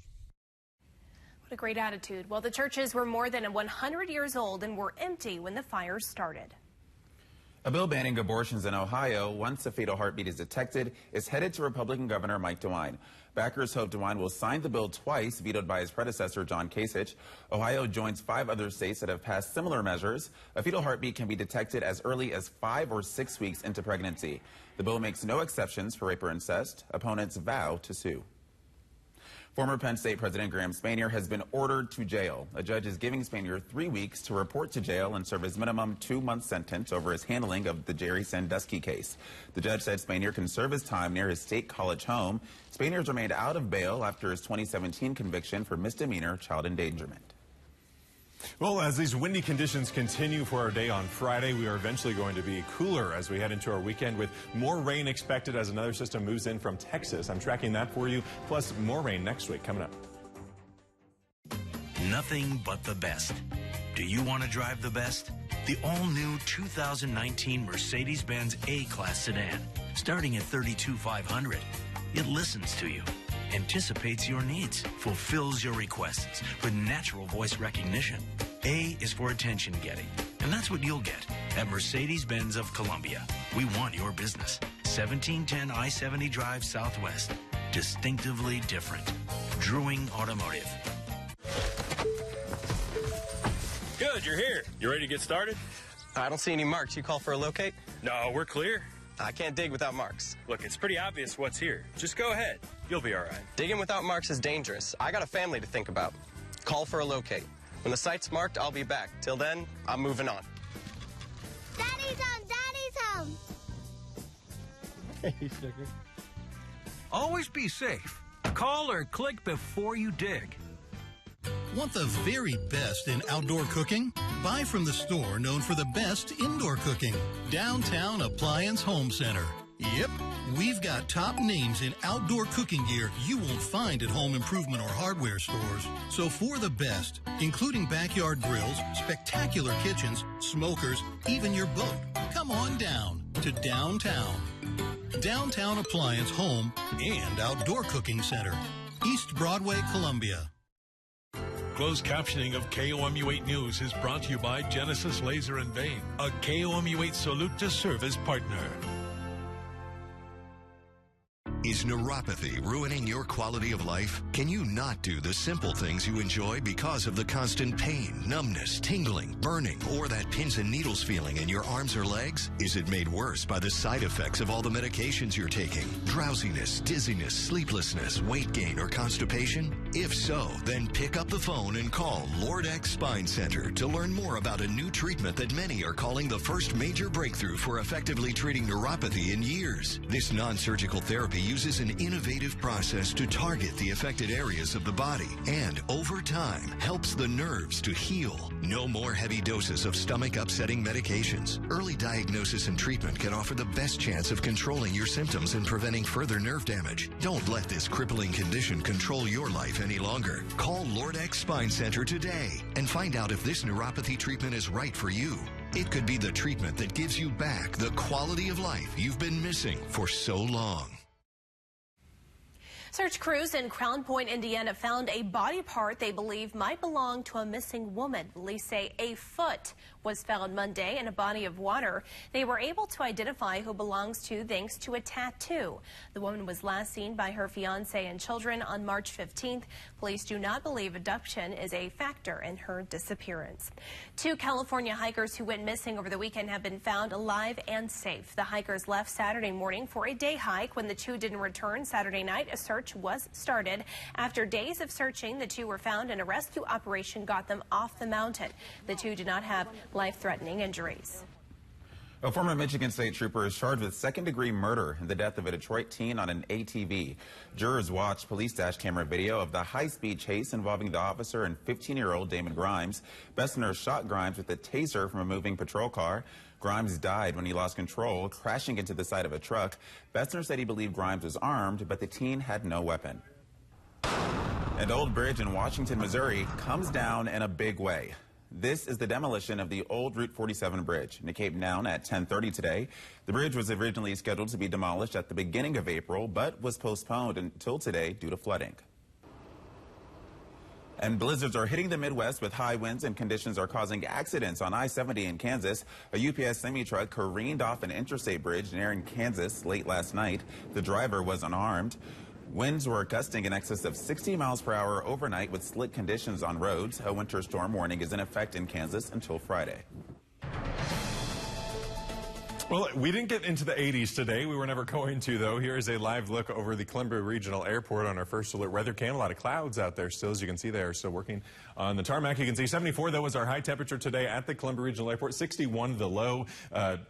What a great attitude. Well, the churches were more than 100 years old and were empty when the fires started. A bill banning abortions in Ohio, once a fetal heartbeat is detected, is headed to Republican Governor Mike DeWine. Backers hope DeWine will sign the bill twice, vetoed by his predecessor, John Kasich. Ohio joins 5 other states that have passed similar measures. A fetal heartbeat can be detected as early as 5 or 6 weeks into pregnancy. The bill makes no exceptions for rape or incest. Opponents vow to sue. Former Penn State President Graham Spanier has been ordered to jail. A judge is giving Spanier 3 weeks to report to jail and serve his minimum 2-month sentence over his handling of the Jerry Sandusky case. The judge said Spanier can serve his time near his state college home. Spanier's remained out of bail after his 2017 conviction for misdemeanor child endangerment. Well, as these windy conditions continue for our day on Friday, we are eventually going to be cooler as we head into our weekend with more rain expected as another system moves in from Texas. I'm tracking that for you, plus more rain next week coming up. Nothing but the best. Do you want to drive the best? The all-new 2019 Mercedes-Benz A-Class sedan, starting at $32,500. It listens to you, anticipates your needs, fulfills your requests with natural voice recognition. A is for attention getting, and that's what you'll get at Mercedes-Benz of Columbia. We want your business. 1710 I-70 Drive Southwest. Distinctively different. Drewing Automotive. Good, you're here. You ready to get started? I don't see any marks. You call for a locate? No, we're clear. I can't dig without marks. Look, it's pretty obvious what's here. Just go ahead. You'll be all right. Digging without marks is dangerous. I got a family to think about. Call for a locate. When the site's marked, I'll be back. Till then, I'm moving on. Daddy's home! Daddy's home! Hey, sugar. Always be safe. Call or click before you dig. Want the very best in outdoor cooking? Buy from the store known for the best indoor cooking, Downtown Appliance Home Center. Yep, we've got top names in outdoor cooking gear you won't find at home improvement or hardware stores. So for the best, including backyard grills, spectacular kitchens, smokers, even your boat, come on down to Downtown. Downtown Appliance Home and Outdoor Cooking Center, East Broadway, Columbia. Closed captioning of KOMU8 News is brought to you by Genesis Laser and Vein, a KOMU8 Salute to Service partner. Is neuropathy ruining your quality of life? Can you not do the simple things you enjoy because of the constant pain, numbness, tingling, burning, or that pins and needles feeling in your arms or legs? Is it made worse by the side effects of all the medications you're taking? Drowsiness, dizziness, sleeplessness, weight gain, or constipation? If so, then pick up the phone and call Lord X Spine Center to learn more about a new treatment that many are calling the first major breakthrough for effectively treating neuropathy in years. This non-surgical therapy uses an innovative process to target the affected areas of the body and, over time, helps the nerves to heal. No more heavy doses of stomach-upsetting medications. Early diagnosis and treatment can offer the best chance of controlling your symptoms and preventing further nerve damage. Don't let this crippling condition control your life any longer. Call Lord X Spine Center today and find out if this neuropathy treatment is right for you. It could be the treatment that gives you back the quality of life you've been missing for so long. Search crews in Crown Point, Indiana found a body part they believe might belong to a missing woman. Police say a foot was found Monday in a body of water. They were able to identify who belongs to thanks to a tattoo. The woman was last seen by her fiancé and children on March 15th. Police do not believe abduction is a factor in her disappearance. 2 California hikers who went missing over the weekend have been found alive and safe. The hikers left Saturday morning for a day hike. When the 2 didn't return Saturday night, a search was started. After days of searching, the 2 were found and a rescue operation got them off the mountain. The 2 did not have life-threatening injuries. A former Michigan State trooper is charged with second-degree murder in the death of a Detroit teen on an ATV. Jurors watched police dash camera video of the high-speed chase involving the officer and 15-year-old Damon Grimes. Bessner shot Grimes with a taser from a moving patrol car. Grimes died when he lost control, crashing into the side of a truck. Bessner said he believed Grimes was armed, but the teen had no weapon. An old bridge in Washington, Missouri comes down in a big way. This is the demolition of the old Route 47 bridge. And it came down at 10:30 today. The bridge was originally scheduled to be demolished at the beginning of April, but was postponed until today due to flooding. And blizzards are hitting the Midwest with high winds, and conditions are causing accidents on I-70 in Kansas. A UPS semi-truck careened off an interstate bridge near Kansas late last night. The driver was unarmed. Winds were gusting in excess of 60 miles per hour overnight with slick conditions on roads. A winter storm warning is in effect in Kansas until Friday. Well, we didn't get into the 80s today. We were never going to, though. Here is a live look over the Columbia Regional Airport on our first alert weather cam. A lot of clouds out there still. As you can see, they are still working on the tarmac. You can see 74, that was our high temperature today at the Columbia Regional Airport. 61 the low.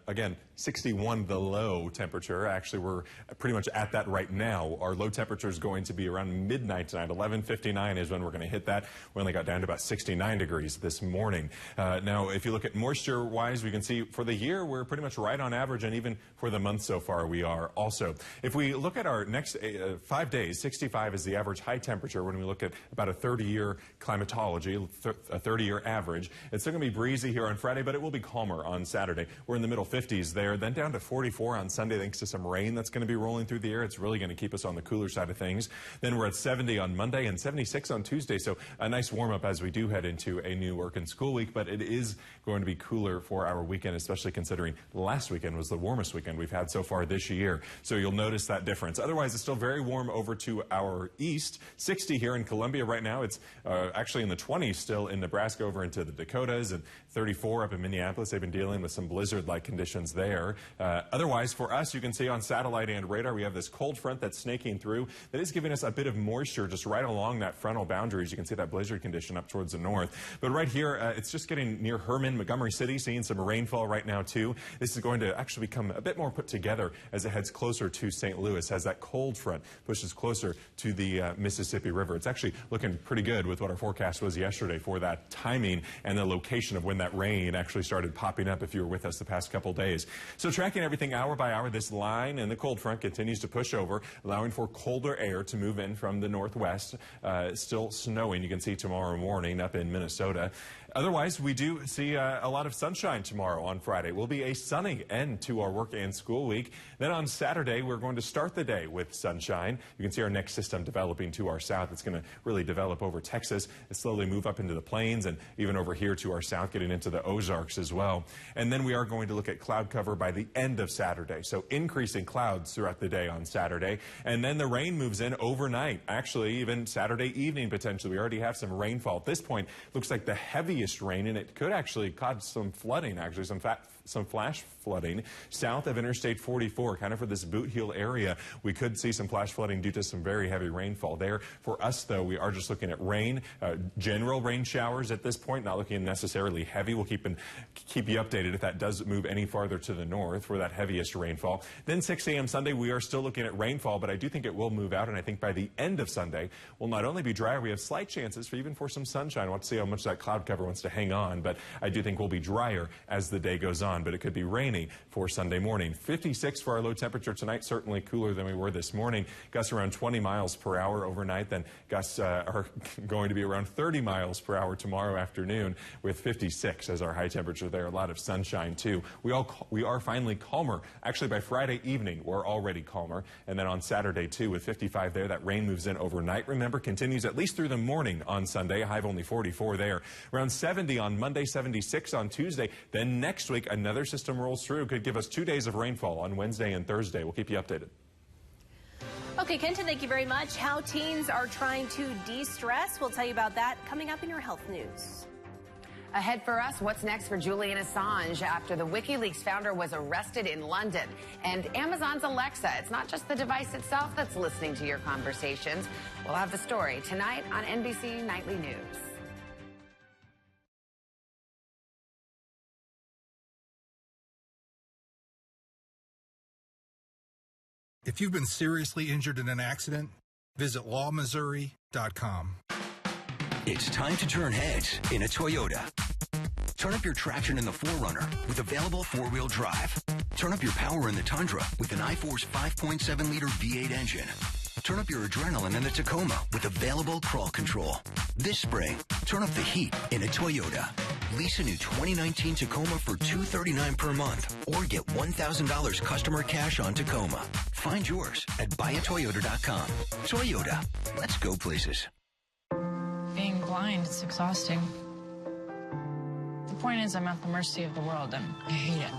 Again, 61 the low temperature. Actually, we're pretty much at that right now. Our low temperature is going to be around midnight tonight. 11:59 is when we're going to hit that. We only got down to about 69 degrees this morning. Now, if you look at moisture-wise, we can see for the year, we're pretty much right on average, and even for the month so far, we are also. If we look at our next 5 days, 65 is the average high temperature. When we look at about a 30-year climatology, a 30-year average, it's still going to be breezy here on Friday, but it will be calmer on Saturday. We're in the middle 50s there, then down to 44 on Sunday thanks to some rain that's going to be rolling through the air. It's really going to keep us on the cooler side of things. Then we're at 70 on Monday and 76 on Tuesday, so a nice warm-up as we do head into a new work and school week, but it is going to be cooler for our weekend, especially considering last weekend was the warmest weekend we've had so far this year. So you'll notice that difference. Otherwise, it's still very warm over to our east. 60 here in Columbia right now. It's actually in the 20s still in Nebraska over into the Dakotas, and 34 up in Minneapolis. They've been dealing with some blizzard-like conditions there. Otherwise, for us, you can see on satellite and radar, we have this cold front that's snaking through that is giving us a bit of moisture just right along that frontal boundaries. You can see that blizzard condition up towards the north. But right here, it's just getting near Herman, Montgomery City, seeing some rainfall right now, too. This is going to actually become a bit more put together as it heads closer to St. Louis, as that cold front pushes closer to the Mississippi River. It's actually looking pretty good with what our forecast was yesterday for that timing and the location of when that rain actually started popping up if you were with us the past couple days. So tracking everything hour by hour, this line and the cold front continues to push over, allowing for colder air to move in from the northwest. Still snowing, you can see tomorrow morning up in Minnesota. Otherwise, we do see a lot of sunshine tomorrow on Friday. It will be a sunny end to our work and school week. Then on Saturday, we're going to start the day with sunshine. You can see our next system developing to our south. It's going to really develop over Texas and slowly move up into the plains and even over here to our south, getting into the Ozarks as well. And then we are going to look at cloud cover by the end of Saturday. So increasing clouds throughout the day on Saturday. And then the rain moves in overnight. Actually, even Saturday evening potentially. We already have some rainfall. At this point, looks like the heaviest rain, and it could actually cause some flooding, actually, some flash flooding south of Interstate 44, kind of for this Boot Heel area. We could see some flash flooding due to some very heavy rainfall there. For us, though, we are just looking at rain, general rain showers at this point, not looking necessarily heavy. We'll keep you updated if that does move any farther to the north for that heaviest rainfall. Then 6 a.m. Sunday, we are still looking at rainfall, but I do think it will move out, and I think by the end of Sunday, we'll not only be drier, we have slight chances for even for some sunshine. We'll have to see how much that cloud cover wants to hang on, but I do think we'll be drier as the day goes on, but it could be rainy for Sunday morning. 56 for our low temperature tonight, certainly cooler than we were this morning. Gusts around 20 miles per hour overnight, then gusts are going to be around 30 miles per hour tomorrow afternoon with 56 as our high temperature there. A lot of sunshine too. We are finally calmer. Actually, by Friday evening, we're already calmer. And then on Saturday too with 55 there, that rain moves in overnight. Remember, continues at least through the morning on Sunday, a high of only 44 there. Around 70 on Monday, 76 on Tuesday. Then next week, another system rolls through. Could give us 2 days of rainfall on Wednesday and Thursday. We'll keep you updated. Okay, Kenton, thank you very much. How teens are trying to de-stress. We'll tell you about that coming up in your health news. Ahead for us, what's next for Julian Assange after the WikiLeaks founder was arrested in London? And Amazon's Alexa, it's not just the device itself that's listening to your conversations. We'll have the story tonight on NBC Nightly News. If you've been seriously injured in an accident, visit lawmissouri.com. It's time to turn heads in a Toyota. Turn up your traction in the 4Runner with available four-wheel drive. Turn up your power in the Tundra with an iForce 5.7-liter V8 engine. Turn up your adrenaline in the Tacoma with available crawl control. This spring, turn up the heat in a Toyota. Lease a new 2019 Tacoma for $239 per month or get $1,000 customer cash on Tacoma. Find yours at buyatoyota.com. Toyota, let's go places. Being blind, it's exhausting. The point is, I'm at the mercy of the world, and I hate it.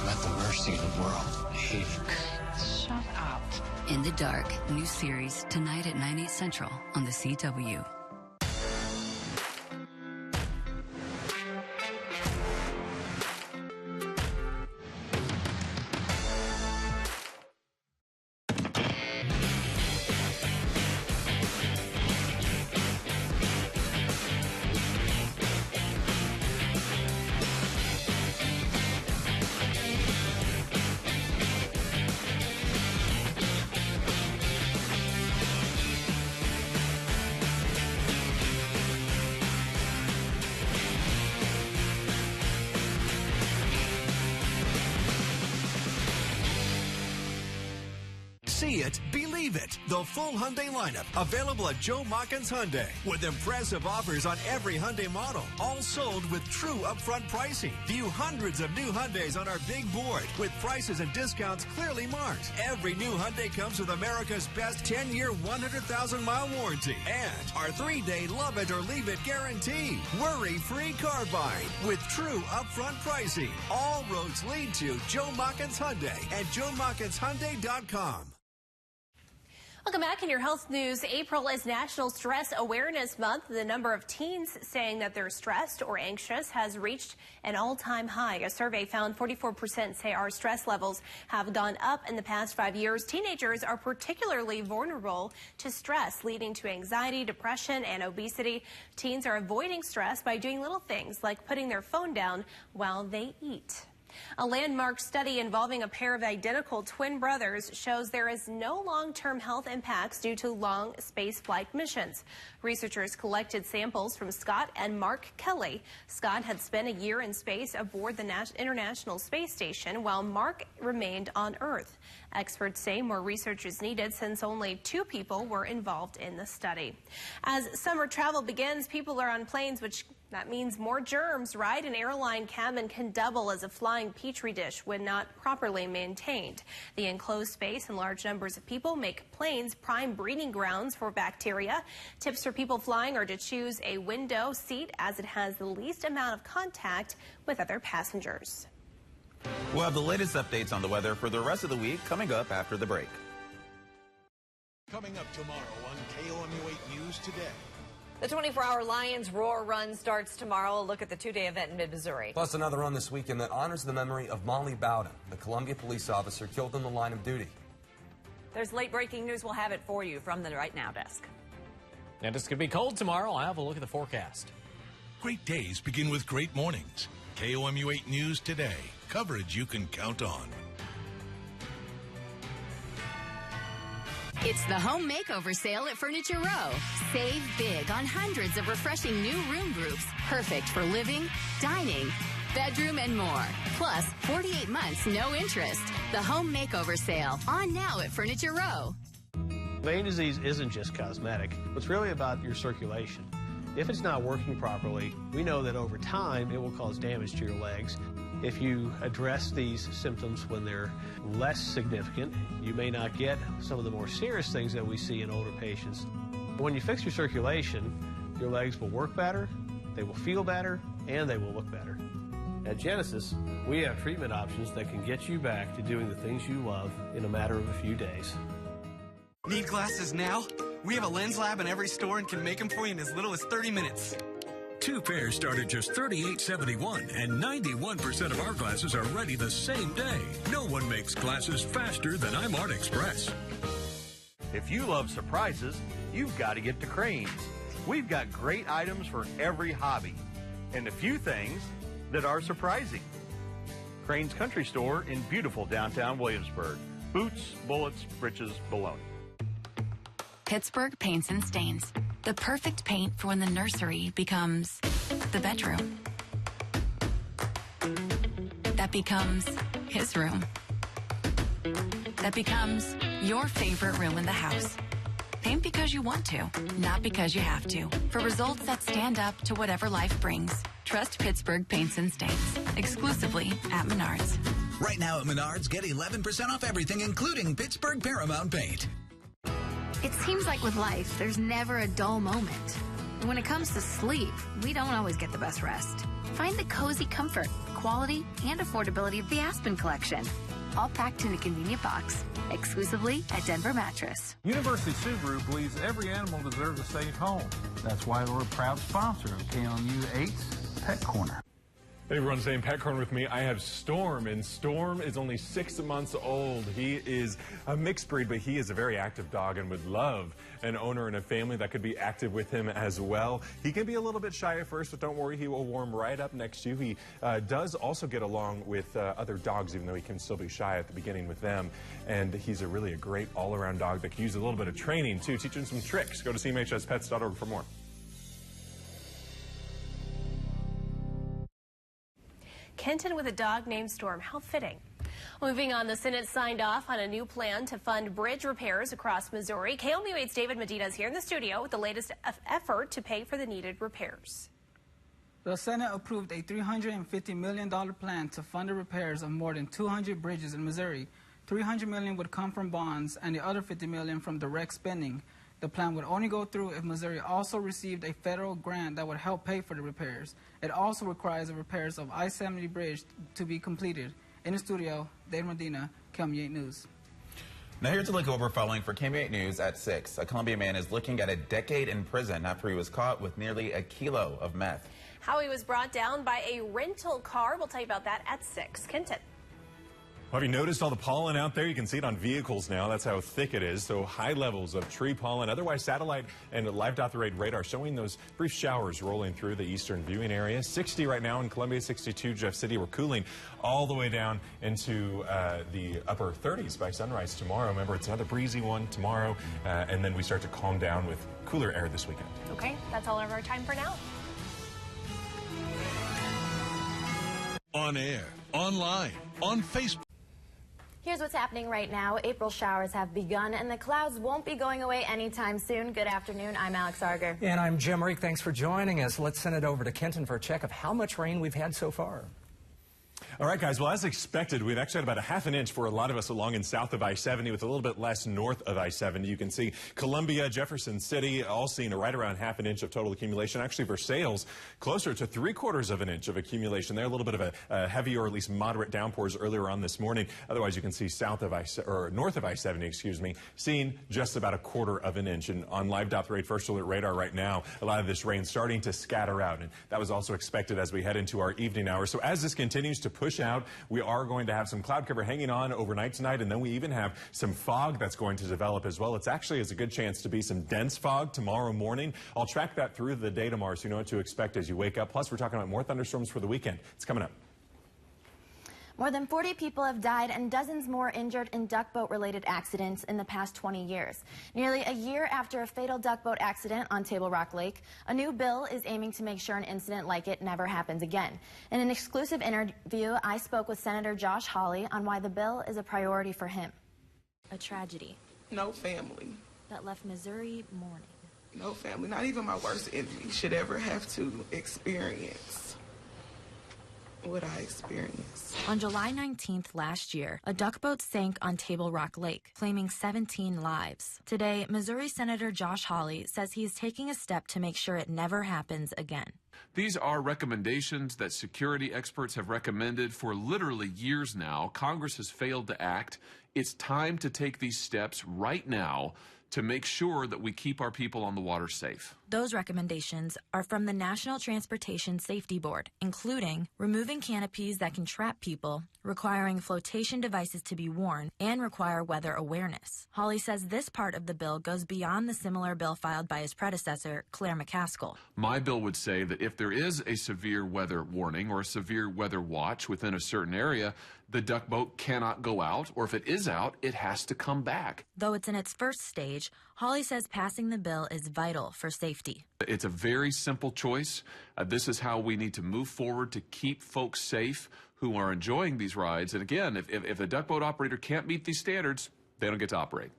I'm at the mercy of the world. I hate it. Shut up. In the Dark, new series tonight at 9/8 Central on the CW. See it, believe it. The full Hyundai lineup available at Joe Maukens Hyundai with impressive offers on every Hyundai model, all sold with true upfront pricing. View hundreds of new Hyundais on our big board with prices and discounts clearly marked. Every new Hyundai comes with America's best 10-year, 100,000-mile warranty and our 3-day love it or leave it guarantee. Worry-free car buying with true upfront pricing. All roads lead to Joe Maukens Hyundai at joeMaukensHyundai.com. Welcome back in your health news. April is National Stress Awareness Month. The number of teens saying that they're stressed or anxious has reached an all-time high. A survey found 44% say our stress levels have gone up in the past 5 years. Teenagers are particularly vulnerable to stress, leading to anxiety, depression, and obesity. Teens are avoiding stress by doing little things like putting their phone down while they eat. A landmark study involving a pair of identical twin brothers shows there is no long-term health impacts due to long space flight missions. Researchers collected samples from Scott and Mark Kelly. Scott had spent a year in space aboard the International Space Station, while Mark remained on Earth. Experts say more research is needed since only 2 people were involved in the study. As summer travel begins, people are on planes, which that means more germs, right? An airline cabin can double as a flying petri dish when not properly maintained. The enclosed space and large numbers of people make planes prime breeding grounds for bacteria. Tips for people flying are to choose a window seat as it has the least amount of contact with other passengers. We'll have the latest updates on the weather for the rest of the week coming up after the break. Coming up tomorrow on KOMU8 News Today. The 24-hour Lions Roar Run starts tomorrow. A look at the 2-day event in mid-Missouri. Plus another run this weekend that honors the memory of Molly Bowden, the Columbia police officer killed in the line of duty. There's late breaking news. We'll have it for you from the Right Now desk. And it's going to be cold tomorrow. I'll have a look at the forecast. Great days begin with great mornings. KOMU8 News Today. Coverage you can count on. It's the home makeover sale at Furniture Row. Save big on hundreds of refreshing new room groups, perfect for living, dining, bedroom, and more. Plus, 48 months, no interest. The home makeover sale, on now at Furniture Row. Vein disease isn't just cosmetic. It's really about your circulation. If it's not working properly, we know that over time it will cause damage to your legs. If you address these symptoms when they're less significant, you may not get some of the more serious things that we see in older patients. When you fix your circulation, your legs will work better, they will feel better, and they will look better. At Genesis, we have treatment options that can get you back to doing the things you love in a matter of a few days. Need glasses now? We have a lens lab in every store and can make them for you in as little as 30 minutes. 2 pairs start at just $38.71, and 91% of our glasses are ready the same day. No one makes glasses faster than iMart Express. If you love surprises, you've got to get to Cranes. We've got great items for every hobby, and a few things that are surprising. Cranes Country Store in beautiful downtown Williamsburg. Boots, bullets, breeches, baloney. Pittsburgh Paints and Stains. The perfect paint for when the nursery becomes the bedroom. That becomes his room. That becomes your favorite room in the house. Paint because you want to, not because you have to. For results that stand up to whatever life brings. Trust Pittsburgh Paints and Stains. Exclusively at Menards. Right now at Menards, get 11% off everything, including Pittsburgh Paramount Paint. It seems like with life, there's never a dull moment. When it comes to sleep, we don't always get the best rest. Find the cozy comfort, quality, and affordability of the Aspen Collection. All packed in a convenient box, exclusively at Denver Mattress. University Subaru believes every animal deserves a safe home. That's why we're a proud sponsor of KOMU8's Pet Corner. Hey everyone, staying Pet Corner with me. I have Storm, and Storm is only 6 months old. He is a mixed breed, but he is a very active dog and would love an owner and a family that could be active with him as well. He can be a little bit shy at first, but don't worry, he will warm right up next to you. He does also get along with other dogs, even though he can still be shy at the beginning with them. And he's really a great all-around dog that can use a little bit of training too, teaching some tricks. Go to cmhspets.org for more. Kenton with a dog named Storm. How fitting. Moving on, the Senate signed off on a new plan to fund bridge repairs across Missouri. KOMU8's David Medina is here in the studio with the latest effort to pay for the needed repairs. The Senate approved a $350 million plan to fund the repairs of more than 200 bridges in Missouri. $300 million would come from bonds and the other $50 million from direct spending. The plan would only go through if Missouri also received a federal grant that would help pay for the repairs. It also requires the repairs of I-70 bridge to be completed. In the studio, Dave Medina, KOMU8 News. Now here's a look at what we're following for KMU8 News at 6. A Columbia man is looking at a decade in prison after he was caught with nearly a kilo of meth. How he was brought down by a rental car. We'll tell you about that at 6. Kenton. Well, have you noticed all the pollen out there? You can see it on vehicles now. That's how thick it is. So high levels of tree pollen. Otherwise, satellite and live.the-rate radar showing those brief showers rolling through the eastern viewing area. 60 right now in Columbia, 62 Jeff City. We're cooling all the way down into the upper 30s by sunrise tomorrow. Remember, it's another breezy one tomorrow. And then we start to calm down with cooler air this weekend. Okay, that's all of our time for now. On air, online, on Facebook. Here's what's happening right now. April showers have begun, and the clouds won't be going away anytime soon. Good afternoon. I'm Alex Arger. And I'm Jim Reek. Thanks for joining us. Let's send it over to Kenton for a check of how much rain we've had so far. All right, guys. Well, as expected, we've actually had about a half an inch for a lot of us along and south of I-70 with a little bit less north of I-70. You can see Columbia, Jefferson City, all seeing right around half an inch of total accumulation. Actually, Versailles, closer to 3/4 of an inch of accumulation there. A little bit of a heavy or at least moderate downpours earlier on this morning. Otherwise, you can see south of north of I-70, excuse me, seeing just about 1/4 of an inch. And on live.the-rate first alert radar right now, a lot of this rain starting to scatter out. And that was also expected as we head into our evening hours. So as this continues to push out, we are going to have some cloud cover hanging on overnight tonight, and then we even have some fog that's going to develop as well. It's actually has a good chance to be some dense fog tomorrow morning. I'll track that through the day tomorrow so you know what to expect as you wake up. Plus, we're talking about more thunderstorms for the weekend. It's coming up. More than 40 people have died and dozens more injured in duckboat-related accidents in the past 20 years. Nearly a year after a fatal duckboat accident on Table Rock Lake, a new bill is aiming to make sure an incident like it never happens again. In an exclusive interview, I spoke with Senator Josh Hawley on why the bill is a priority for him. A tragedy. No family. That left Missouri mourning. No family, not even my worst enemy, should ever have to experience what I experienced. On July 19th last year, a duckboat sank on Table Rock Lake, claiming 17 lives. Today, Missouri Senator Josh Hawley says he is taking a step to make sure it never happens again. These are recommendations that security experts have recommended for literally years now. Congress has failed to act. It's time to take these steps right now to make sure that we keep our people on the water safe. Those recommendations are from the National Transportation Safety Board, including removing canopies that can trap people, requiring flotation devices to be worn, and require weather awareness. Hawley says this part of the bill goes beyond the similar bill filed by his predecessor, Claire McCaskill. My bill would say that if there is a severe weather warning or a severe weather watch within a certain area, the duck boat cannot go out, or if it is out, it has to come back. Though it's in its first stage, Hawley says passing the bill is vital for safety. It's a very simple choice. This is how we need to move forward to keep folks safe who are enjoying these rides. And again, if a duck boat operator can't meet these standards, they don't get to operate.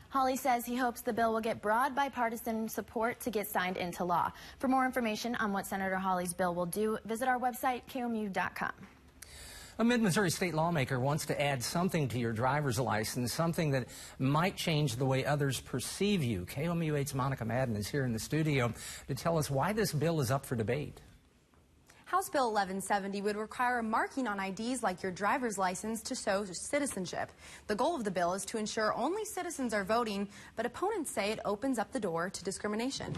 Hawley says he hopes the bill will get broad bipartisan support to get signed into law. For more information on what Senator Hawley's bill will do, visit our website, KOMU.com. A mid-Missouri state lawmaker wants to add something to your driver's license, something that might change the way others perceive you. KOMU8's Monica Madden is here in the studio to tell us why this bill is up for debate. House Bill 1170 would require a marking on IDs like your driver's license to show citizenship. The goal of the bill is to ensure only citizens are voting, but opponents say it opens up the door to discrimination.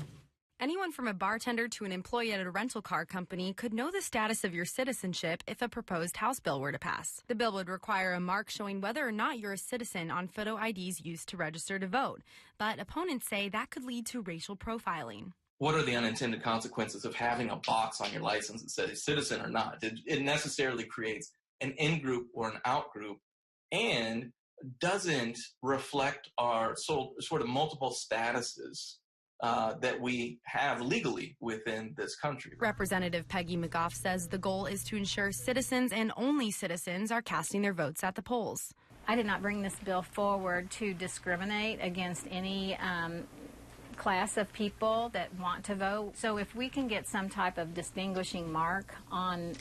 Anyone from a bartender to an employee at a rental car company could know the status of your citizenship if a proposed House bill were to pass. The bill would require a mark showing whether or not you're a citizen on photo IDs used to register to vote. But opponents say that could lead to racial profiling. What are the unintended consequences of having a box on your license that says citizen or not? It necessarily creates an in-group or an out-group and doesn't reflect our sort of multiple statuses that we have legally within this country. Representative Peggy McGough says the goal is to ensure citizens and only citizens are casting their votes at the polls. I did not bring this bill forward to discriminate against any class of people that want to vote. So if we can get some type of distinguishing mark on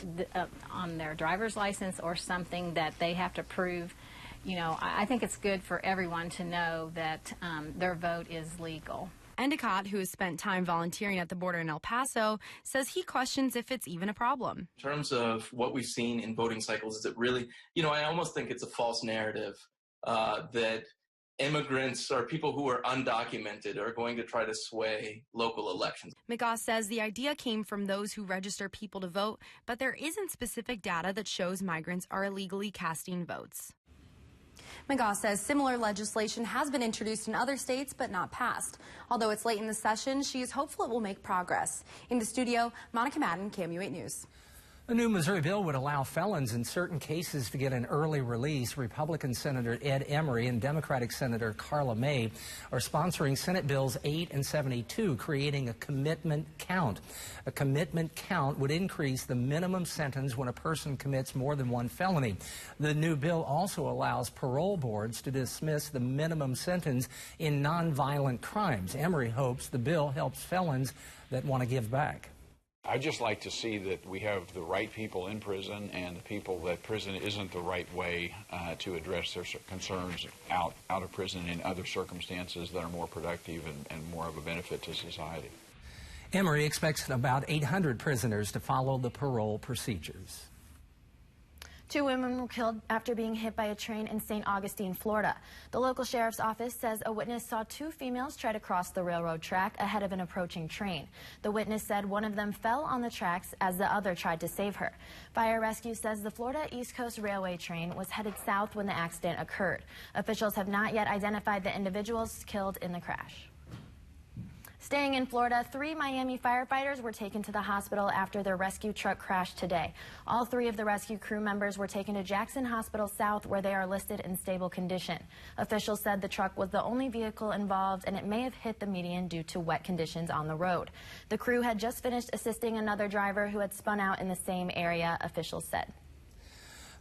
their driver's license or something that they have to prove, you know, I think it's good for everyone to know that their vote is legal. Endicott, who has spent time volunteering at the border in El Paso, says he questions if it's even a problem. In terms of what we've seen in voting cycles, is it really, I almost think it's a false narrative that immigrants or people who are undocumented are going to try to sway local elections. McGaugh says the idea came from those who register people to vote, but there isn't specific data that shows migrants are illegally casting votes. McGaugh says similar legislation has been introduced in other states but not passed. Although it's late in the session, she is hopeful it will make progress. In the studio, Monica Madden, KMU8 News. A new Missouri bill would allow felons in certain cases to get an early release. Republican Senator Ed Emery and Democratic Senator Carla May are sponsoring Senate Bills 8 and 72, creating a commitment count. A commitment count would increase the minimum sentence when a person commits more than one felony. The new bill also allows parole boards to dismiss the minimum sentence in nonviolent crimes. Emery hopes the bill helps felons that want to give back. I'd just like to see that we have the right people in prison and the people that prison isn't the right way to address their concerns out of prison in other circumstances that are more productive and more of a benefit to society. Emery expects about 800 prisoners to follow the parole procedures. 2 women were killed after being hit by a train in St. Augustine, Florida. The local sheriff's office says a witness saw 2 females try to cross the railroad track ahead of an approaching train. The witness said one of them fell on the tracks as the other tried to save her. Fire Rescue says the Florida East Coast Railway train was headed south when the accident occurred. Officials have not yet identified the individuals killed in the crash. Staying in Florida, 3 Miami firefighters were taken to the hospital after their rescue truck crashed today. All 3 of the rescue crew members were taken to Jackson Hospital South, where they are listed in stable condition. Officials said the truck was the only vehicle involved and it may have hit the median due to wet conditions on the road. The crew had just finished assisting another driver who had spun out in the same area, officials said.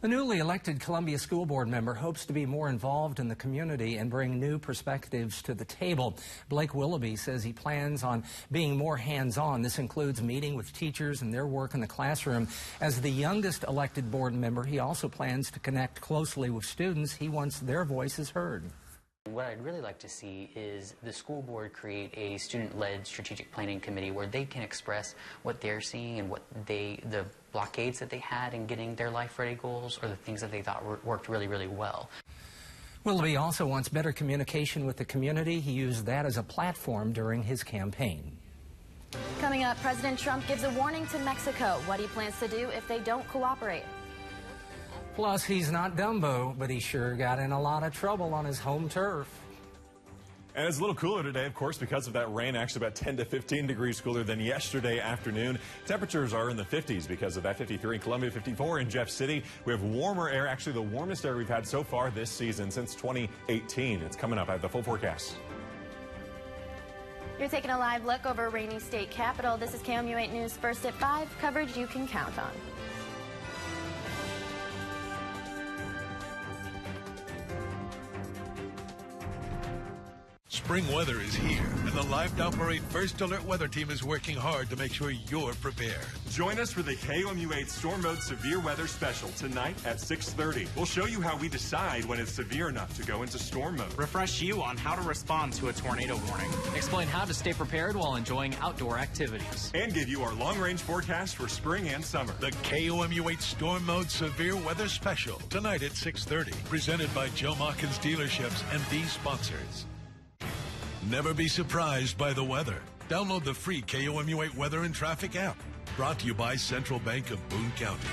The newly elected Columbia School Board member hopes to be more involved in the community and bring new perspectives to the table. Blake Willoughby says he plans on being more hands-on. This includes meeting with teachers and their work in the classroom. As the youngest elected board member, he also plans to connect closely with students. He wants their voices heard. What I'd really like to see is the school board create a student-led strategic planning committee where they can express what they're seeing and what the blockades that they had in getting their Life Ready goals or the things that they thought worked really, really well. Willoughby also wants better communication with the community. He used that as a platform during his campaign. Coming up, President Trump gives a warning to Mexico, what he plans to do if they don't cooperate. Plus, he's not Dumbo, but he sure got in a lot of trouble on his home turf. And it's a little cooler today, of course, because of that rain, actually about 10 to 15 degrees cooler than yesterday afternoon. Temperatures are in the 50s because of that. 53 in Columbia, 54 in Jeff City. We have warmer air, actually the warmest air we've had so far this season since 2018. It's coming up. I have the full forecast. You're taking a live look over rainy state capital. This is KMU8 News First at 5, coverage you can count on. Spring weather is here, and the Live to Operate First Alert Weather Team is working hard to make sure you're prepared. Join us for the KOMU8 Storm Mode Severe Weather Special tonight at 6:30. We'll show you how we decide when it's severe enough to go into storm mode. Refresh you on how to respond to a tornado warning. Explain how to stay prepared while enjoying outdoor activities. And give you our long-range forecast for spring and summer. The KOMU8 Storm Mode Severe Weather Special tonight at 6:30. Presented by Joe Machens Dealerships and these sponsors. Never be surprised by the weather. Download the free KOMU8 Weather and Traffic app. Brought to you by Central Bank of Boone County.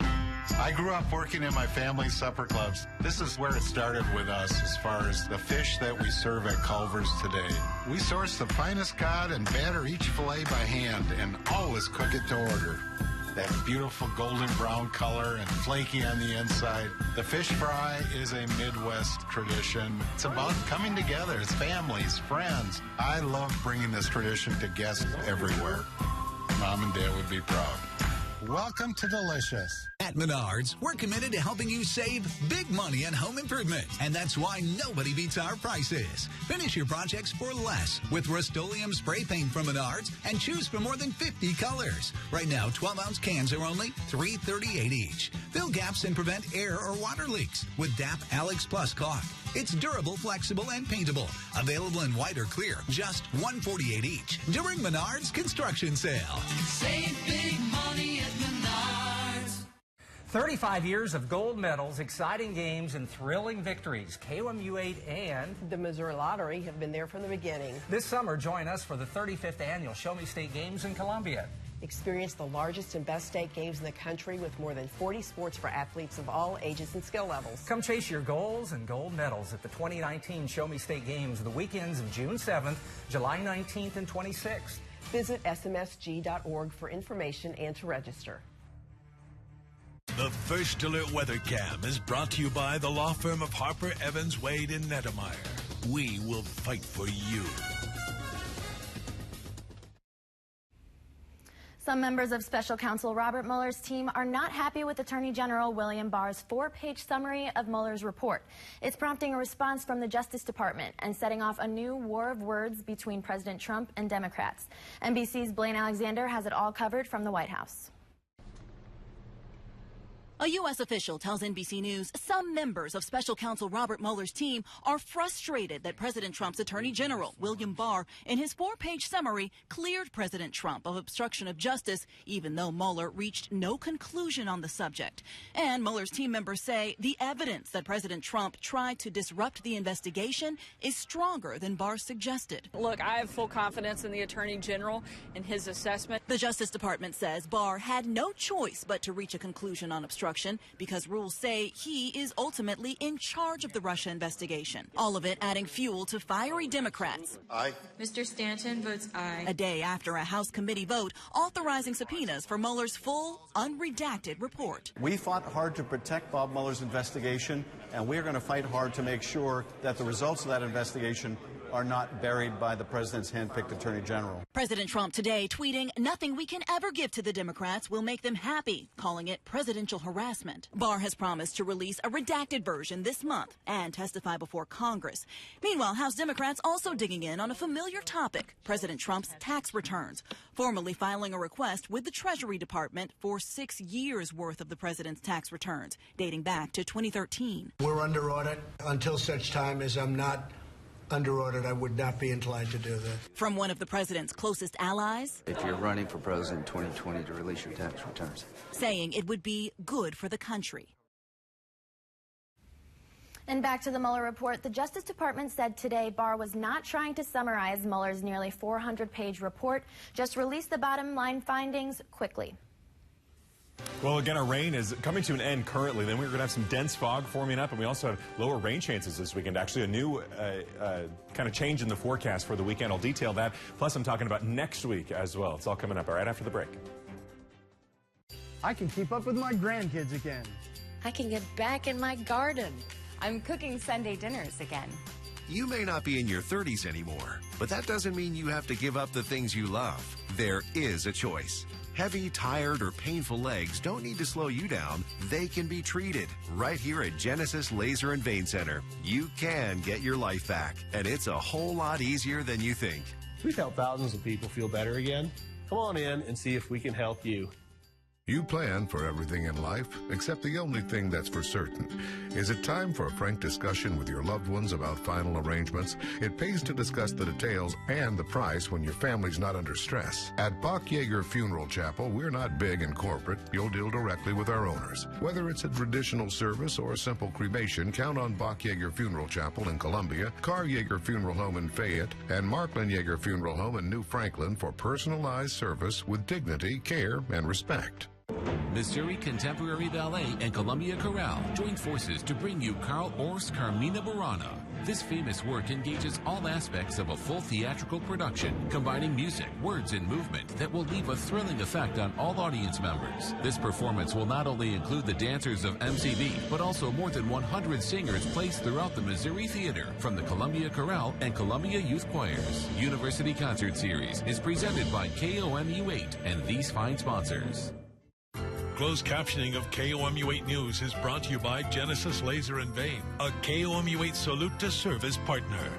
I grew up working in my family's supper clubs. This is where it started with us as far as the fish that we serve at Culver's today. We source the finest cod and batter each fillet by hand and always cook it to order. That beautiful golden brown color and flaky on the inside. The fish fry is a Midwest tradition. It's about coming together. It's families, friends. I love bringing this tradition to guests everywhere. Mom and Dad would be proud. Welcome to Delicious. At Menards, we're committed to helping you save big money on home improvement. And that's why nobody beats our prices. Finish your projects for less with Rust-Oleum spray paint from Menards and choose from more than 50 colors. Right now, 12-ounce cans are only $3.38 each. Fill gaps and prevent air or water leaks with DAP Alex Plus caulk. It's durable, flexible, and paintable. Available in white or clear, just $1.48 each during Menards Construction Sale. Save big money at Menards. 35 years of gold medals, exciting games, and thrilling victories. KOMU8 and the Missouri Lottery have been there from the beginning. This summer, join us for the 35th annual Show Me State Games in Columbia. Experience the largest and best state games in the country with more than 40 sports for athletes of all ages and skill levels. Come chase your goals and gold medals at the 2019 Show Me State Games the weekends of June 7th, July 19th, and 26th. Visit smsg.org for information and to register. The First Alert Weather Cam is brought to you by the law firm of Harper, Evans, Wade, and Nettemeyer. We will fight for you. Some members of Special Counsel Robert Mueller's team are not happy with Attorney General William Barr's 4-page summary of Mueller's report. It's prompting a response from the Justice Department and setting off a new war of words between President Trump and Democrats. NBC's Blaine Alexander has it all covered from the White House. A U.S. official tells NBC News some members of Special Counsel Robert Mueller's team are frustrated that President Trump's Attorney General, William Barr, in his 4-page summary, cleared President Trump of obstruction of justice, even though Mueller reached no conclusion on the subject. And Mueller's team members say the evidence that President Trump tried to disrupt the investigation is stronger than Barr suggested. Look, I have full confidence in the Attorney General and his assessment. The Justice Department says Barr had no choice but to reach a conclusion on obstruction because rules say he is ultimately in charge of the Russia investigation. All of it adding fuel to fiery Democrats. Aye. Mr. Stanton votes aye. A day after a House committee vote authorizing subpoenas for Mueller's full, unredacted report. We fought hard to protect Bob Mueller's investigation, and we're going to fight hard to make sure that the results of that investigation are not buried by the president's handpicked attorney general. President Trump today tweeting, "Nothing we can ever give to the Democrats will make them happy," calling it presidential harassment. Barr has promised to release a redacted version this month and testify before Congress. Meanwhile, House Democrats also digging in on a familiar topic, President Trump's tax returns, formally filing a request with the Treasury Department for 6 years' worth of the president's tax returns, dating back to 2013. We're under audit until such time as I'm not under audit. I would not be inclined to do that. From one of the president's closest allies, if you're running for president in 2020, to release your tax returns, saying it would be good for the country. And back to the Mueller report, the Justice Department said today Barr was not trying to summarize Mueller's nearly 400-page report, just release the bottom line findings quickly. Well, again, our rain is coming to an end currently. Then we're going to have some dense fog forming up, and we also have lower rain chances this weekend. Actually, a new kind of change in the forecast for the weekend. I'll detail that. Plus, I'm talking about next week as well. It's all coming up right after the break. I can keep up with my grandkids again. I can get back in my garden. I'm cooking Sunday dinners again. You may not be in your 30s anymore, but that doesn't mean you have to give up the things you love. There is a choice. Heavy, tired, or painful legs don't need to slow you down. They can be treated. Right here at Genesis Laser and Vein Center, you can get your life back, and it's a whole lot easier than you think. We've helped thousands of people feel better again. Come on in and see if we can help you. You plan for everything in life, except the only thing that's for certain. Is it time for a frank discussion with your loved ones about final arrangements? It pays to discuss the details and the price when your family's not under stress. At Bach Yeager Funeral Chapel, we're not big and corporate. You'll deal directly with our owners. Whether it's a traditional service or a simple cremation, count on Bach Yeager Funeral Chapel in Columbia, Carr Yeager Funeral Home in Fayette, and Marklin Yeager Funeral Home in New Franklin for personalized service with dignity, care, and respect. Missouri Contemporary Ballet and Columbia Chorale join forces to bring you Carl Orff's Carmina Burana. This famous work engages all aspects of a full theatrical production, combining music, words, and movement that will leave a thrilling effect on all audience members. This performance will not only include the dancers of MCV, but also more than 100 singers placed throughout the Missouri Theater from the Columbia Chorale and Columbia Youth Choirs. University Concert Series is presented by KOMU8 and these fine sponsors. Closed captioning of KOMU8 News is brought to you by Genesis Laser and Vein, a KOMU8 Salute to Service partner.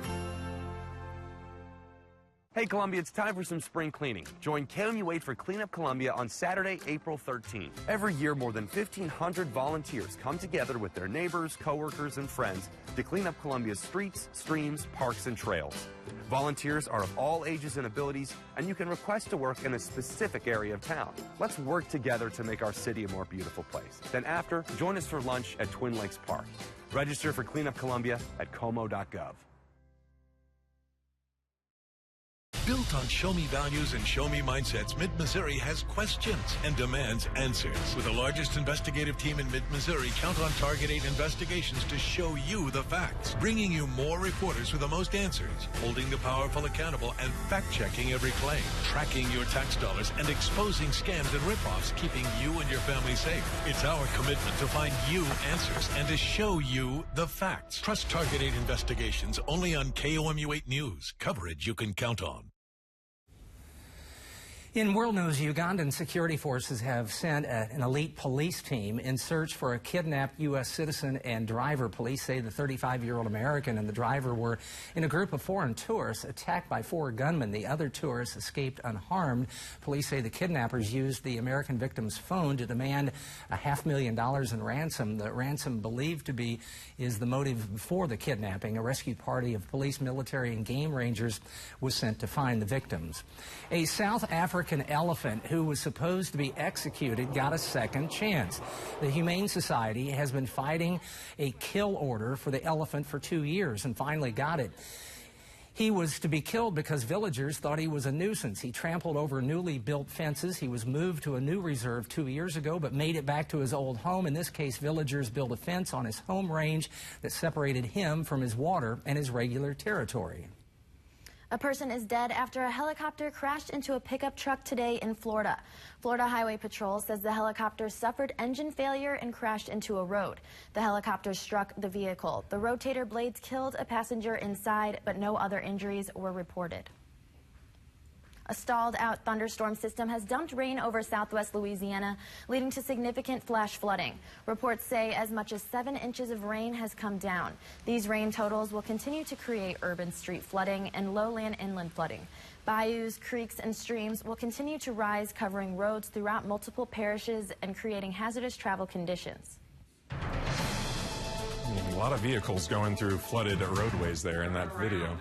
Hey Columbia, it's time for some spring cleaning. Join KOMU8 for Clean Up Columbia on Saturday, April 13th. Every year, more than 1,500 volunteers come together with their neighbors, coworkers, and friends to clean up Columbia's streets, streams, parks, and trails. Volunteers are of all ages and abilities, and you can request to work in a specific area of town. Let's work together to make our city a more beautiful place. Then after, join us for lunch at Twin Lakes Park. Register for Clean Up Columbia at como.gov. Built on Show Me values and Show Me mindsets, Mid-Missouri has questions and demands answers. With the largest investigative team in Mid-Missouri, count on Target 8 Investigations to show you the facts, bringing you more reporters with the most answers, holding the powerful accountable and fact-checking every claim, tracking your tax dollars and exposing scams and ripoffs, keeping you and your family safe. It's our commitment to find you answers and to show you the facts. Trust Target 8 Investigations only on KOMU8 News. Coverage you can count on. In world news, Ugandan security forces have sent an elite police team in search for a kidnapped U.S. citizen and driver. Police say the 35-year-old American and the driver were in a group of foreign tourists attacked by 4 gunmen. The other tourists escaped unharmed. Police say the kidnappers used the American victim's phone to demand $500,000 in ransom. The ransom believed to be is the motive for the kidnapping. A rescue party of police, military, and game rangers was sent to find the victims. A South African elephant who was supposed to be executed got a second chance. The Humane Society has been fighting a kill order for the elephant for 2 years and finally got it. He was to be killed because villagers thought he was a nuisance. He trampled over newly built fences. He was moved to a new reserve 2 years ago, but made it back to his old home. In this case, villagers built a fence on his home range that separated him from his water and his regular territory. A person is dead after a helicopter crashed into a pickup truck today in Florida. Florida Highway Patrol says the helicopter suffered engine failure and crashed into a road. The helicopter struck the vehicle. The rotator blades killed a passenger inside, but no other injuries were reported. A stalled-out thunderstorm system has dumped rain over southwest Louisiana, leading to significant flash flooding. Reports say as much as 7 inches of rain has come down. These rain totals will continue to create urban street flooding and lowland inland flooding. Bayous, creeks, and streams will continue to rise, covering roads throughout multiple parishes and creating hazardous travel conditions. A lot of vehicles going through flooded roadways there in that video.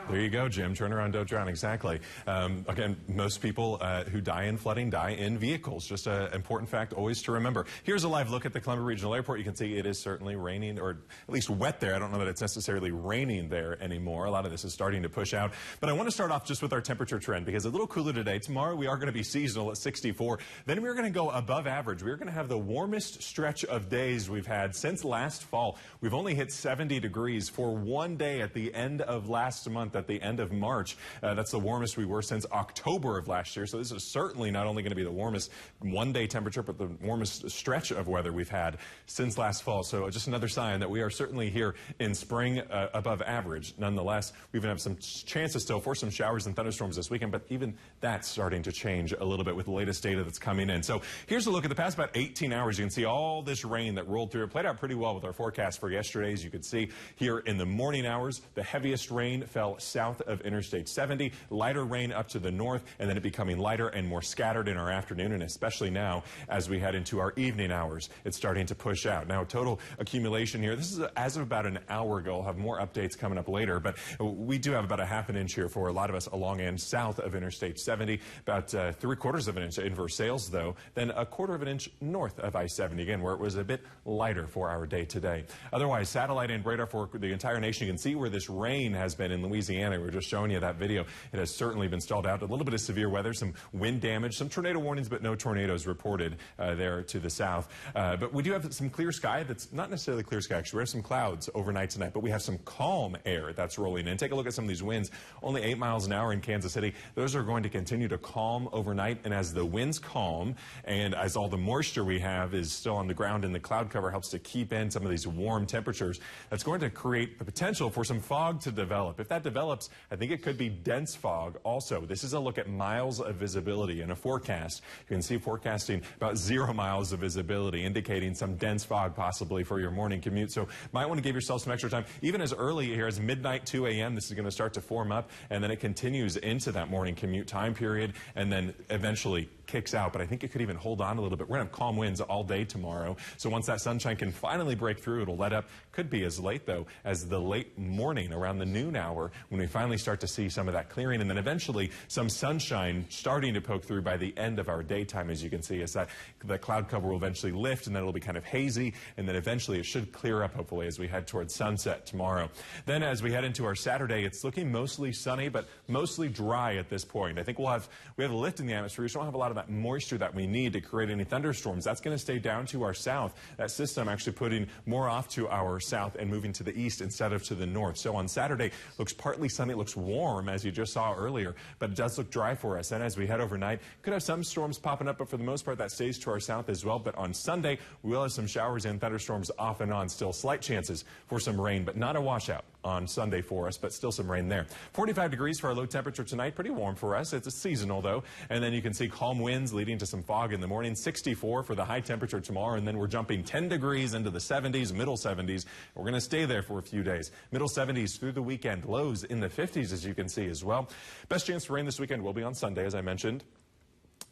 There you go, Jim. Turn around, don't drown. Exactly. Again, most people who die in flooding die in vehicles. Just an important fact always to remember. Here's a live look at the Columbia Regional Airport. You can see it is certainly raining, or at least wet there. I don't know that it's necessarily raining there anymore. A lot of this is starting to push out. But I want to start off just with our temperature trend, because a little cooler today. Tomorrow we are going to be seasonal at 64. Then we're going to go above average. We're going to have the warmest stretch of days we've had since last fall. We've only hit 70 degrees for one day at the end of last month, at the end of March. That's the warmest we were since October of last year. So this is certainly not only going to be the warmest one-day temperature, but the warmest stretch of weather we've had since last fall. So just another sign that we are certainly here in spring above average. Nonetheless, we even have some chances still for some showers and thunderstorms this weekend, but even that's starting to change a little bit with the latest data that's coming in. So here's a look at the past about 18 hours. You can see all this rain that rolled through. It played out pretty well with our forecast for yesterday. As you could see here in the morning hours, the heaviest rain fell south of Interstate 70, lighter rain up to the north, and then it becoming lighter and more scattered in our afternoon, and especially now as we head into our evening hours, it's starting to push out. Now, total accumulation here, this is as of about an hour ago. I'll have more updates coming up later, but we do have about a half an inch here for a lot of us along and south of Interstate 70, about 3/4 of an inch in Versailles, though, then 1/4 of an inch north of I-70, again, where it was a bit lighter for our day today. Otherwise, satellite and radar for the entire nation, you can see where this rain has been in Louisiana. We're just showing you that video. It has certainly been stalled out. A little bit of severe weather, some wind damage, some tornado warnings, but no tornadoes reported there to the south. But we do have some clear sky. That's not necessarily clear sky, actually. We have some clouds overnight tonight, but we have some calm air that's rolling in. Take a look at some of these winds. Only 8 miles an hour in Kansas City. Those are going to continue to calm overnight, and as the winds calm and as all the moisture we have is still on the ground and the cloud cover helps to keep in some of these warm temperatures, that's going to create the potential for some fog to develop. If that develops, develops, I think it could be dense fog also. This is a look at miles of visibility in a forecast. You can see forecasting about 0 miles of visibility, indicating some dense fog possibly for your morning commute. So might want to give yourself some extra time. Even as early here as midnight, 2 a.m., this is going to start to form up, and then it continues into that morning commute time period, and then eventually kicks out. But I think it could even hold on a little bit. We're going to have calm winds all day tomorrow. So once that sunshine can finally break through, it'll let up. Could be as late, though, as the late morning, around the noon hour, when we finally start to see some of that clearing. And then eventually some sunshine starting to poke through by the end of our daytime, as you can see, as that the cloud cover will eventually lift, and then it'll be kind of hazy. And then eventually it should clear up, hopefully, as we head towards sunset tomorrow. Then as we head into our Saturday, it's looking mostly sunny, but mostly dry at this point. I think we have a lift in the atmosphere. We don't have a lot of that moisture that we need to create any thunderstorms. That's going to stay down to our south. That system actually putting more off to our south and moving to the east instead of to the north. So on Saturday, looks partly sunny. It looks warm, as you just saw earlier, but it does look dry for us. And as we head overnight, could have some storms popping up, but for the most part, that stays to our south as well. But on Sunday, we will have some showers and thunderstorms off and on. Still slight chances for some rain, but not a washout on Sunday for us, but still some rain there. 45 degrees for our low temperature tonight. Pretty warm for us. It's a seasonal, though. And then you can see calm winds leading to some fog in the morning. 64 for the high temperature tomorrow. And then we're jumping 10 degrees into the 70s, middle 70s. We're going to stay there for a few days. Middle 70s through the weekend. Lows in the 50s, as you can see as well. Best chance for rain this weekend will be on Sunday, as I mentioned.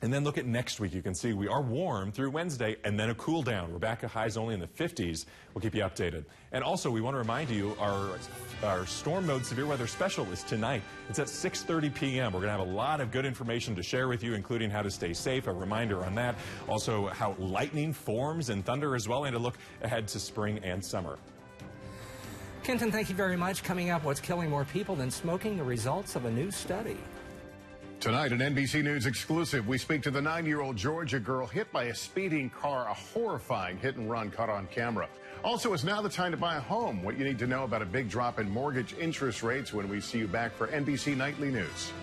And then look at next week. You can see we are warm through Wednesday and then a cool down. We're back at highs only in the 50s. We'll keep you updated. And also, we want to remind you our storm mode severe weather special is tonight. It's at 6:30 p.m. We're going to have a lot of good information to share with you, including how to stay safe, a reminder on that. Also, how lightning forms and thunder as well, and a look ahead to spring and summer. Kenton, thank you very much. Coming up, what's killing more people than smoking? The results of a new study. Tonight, an NBC News exclusive, we speak to the 9-year-old Georgia girl hit by a speeding car, a horrifying hit and run caught on camera. Also, it's now the time to buy a home. What you need to know about a big drop in mortgage interest rates when we see you back for NBC Nightly News.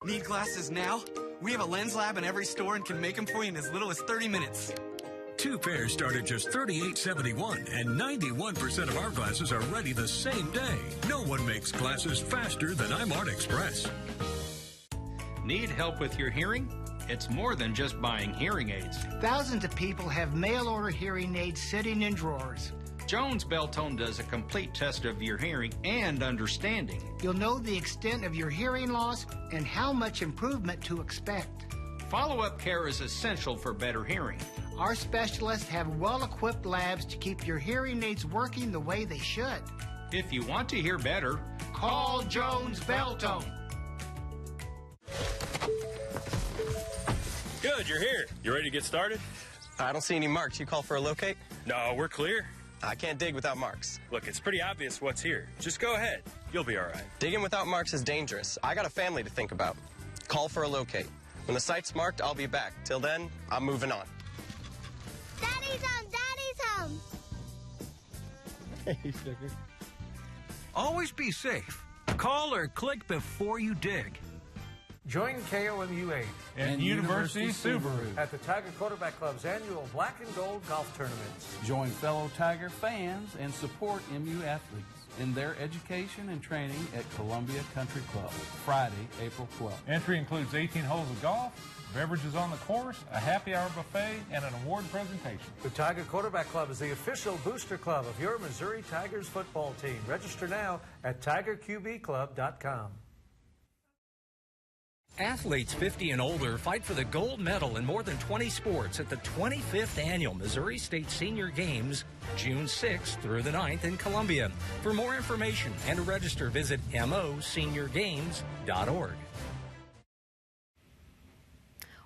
Need glasses now? We have a lens lab in every store and can make them for you in as little as 30 minutes. 2 pairs start at just $38.71, and 91% of our glasses are ready the same day. No one makes glasses faster than iMart Express. Need help with your hearing? It's more than just buying hearing aids. Thousands of people have mail-order hearing aids sitting in drawers. Jones Beltone does a complete test of your hearing and understanding. You'll know the extent of your hearing loss and how much improvement to expect. Follow-up care is essential for better hearing. Our specialists have well-equipped labs to keep your hearing aids working the way they should. If you want to hear better, call Jones Beltone. Good, you're here. You ready to get started? I don't see any marks. You call for a locate? No, we're clear. I can't dig without marks. Look, it's pretty obvious what's here. Just go ahead. You'll be all right. Digging without marks is dangerous. I got a family to think about. Call for a locate. When the site's marked, I'll be back. Till then, I'm moving on. Daddy's home! Daddy's home! Hey, sugar. Always be safe. Call or click before you dig. Join KOMU8 and University Subaru at the Tiger Quarterback Club's annual Black and Gold Golf Tournaments. Join fellow Tiger fans and support MU athletes in their education and training at Columbia Country Club, Friday, April 12th. Entry includes 18 holes of golf, beverages on the course, a happy hour buffet, and an award presentation. The Tiger Quarterback Club is the official booster club of your Missouri Tigers football team. Register now at TigerQBClub.com. Athletes 50 and older fight for the gold medal in more than 20 sports at the 25th Annual Missouri State Senior Games, June 6th through the 9th in Columbia. For more information and to register, visit moseniorgames.org.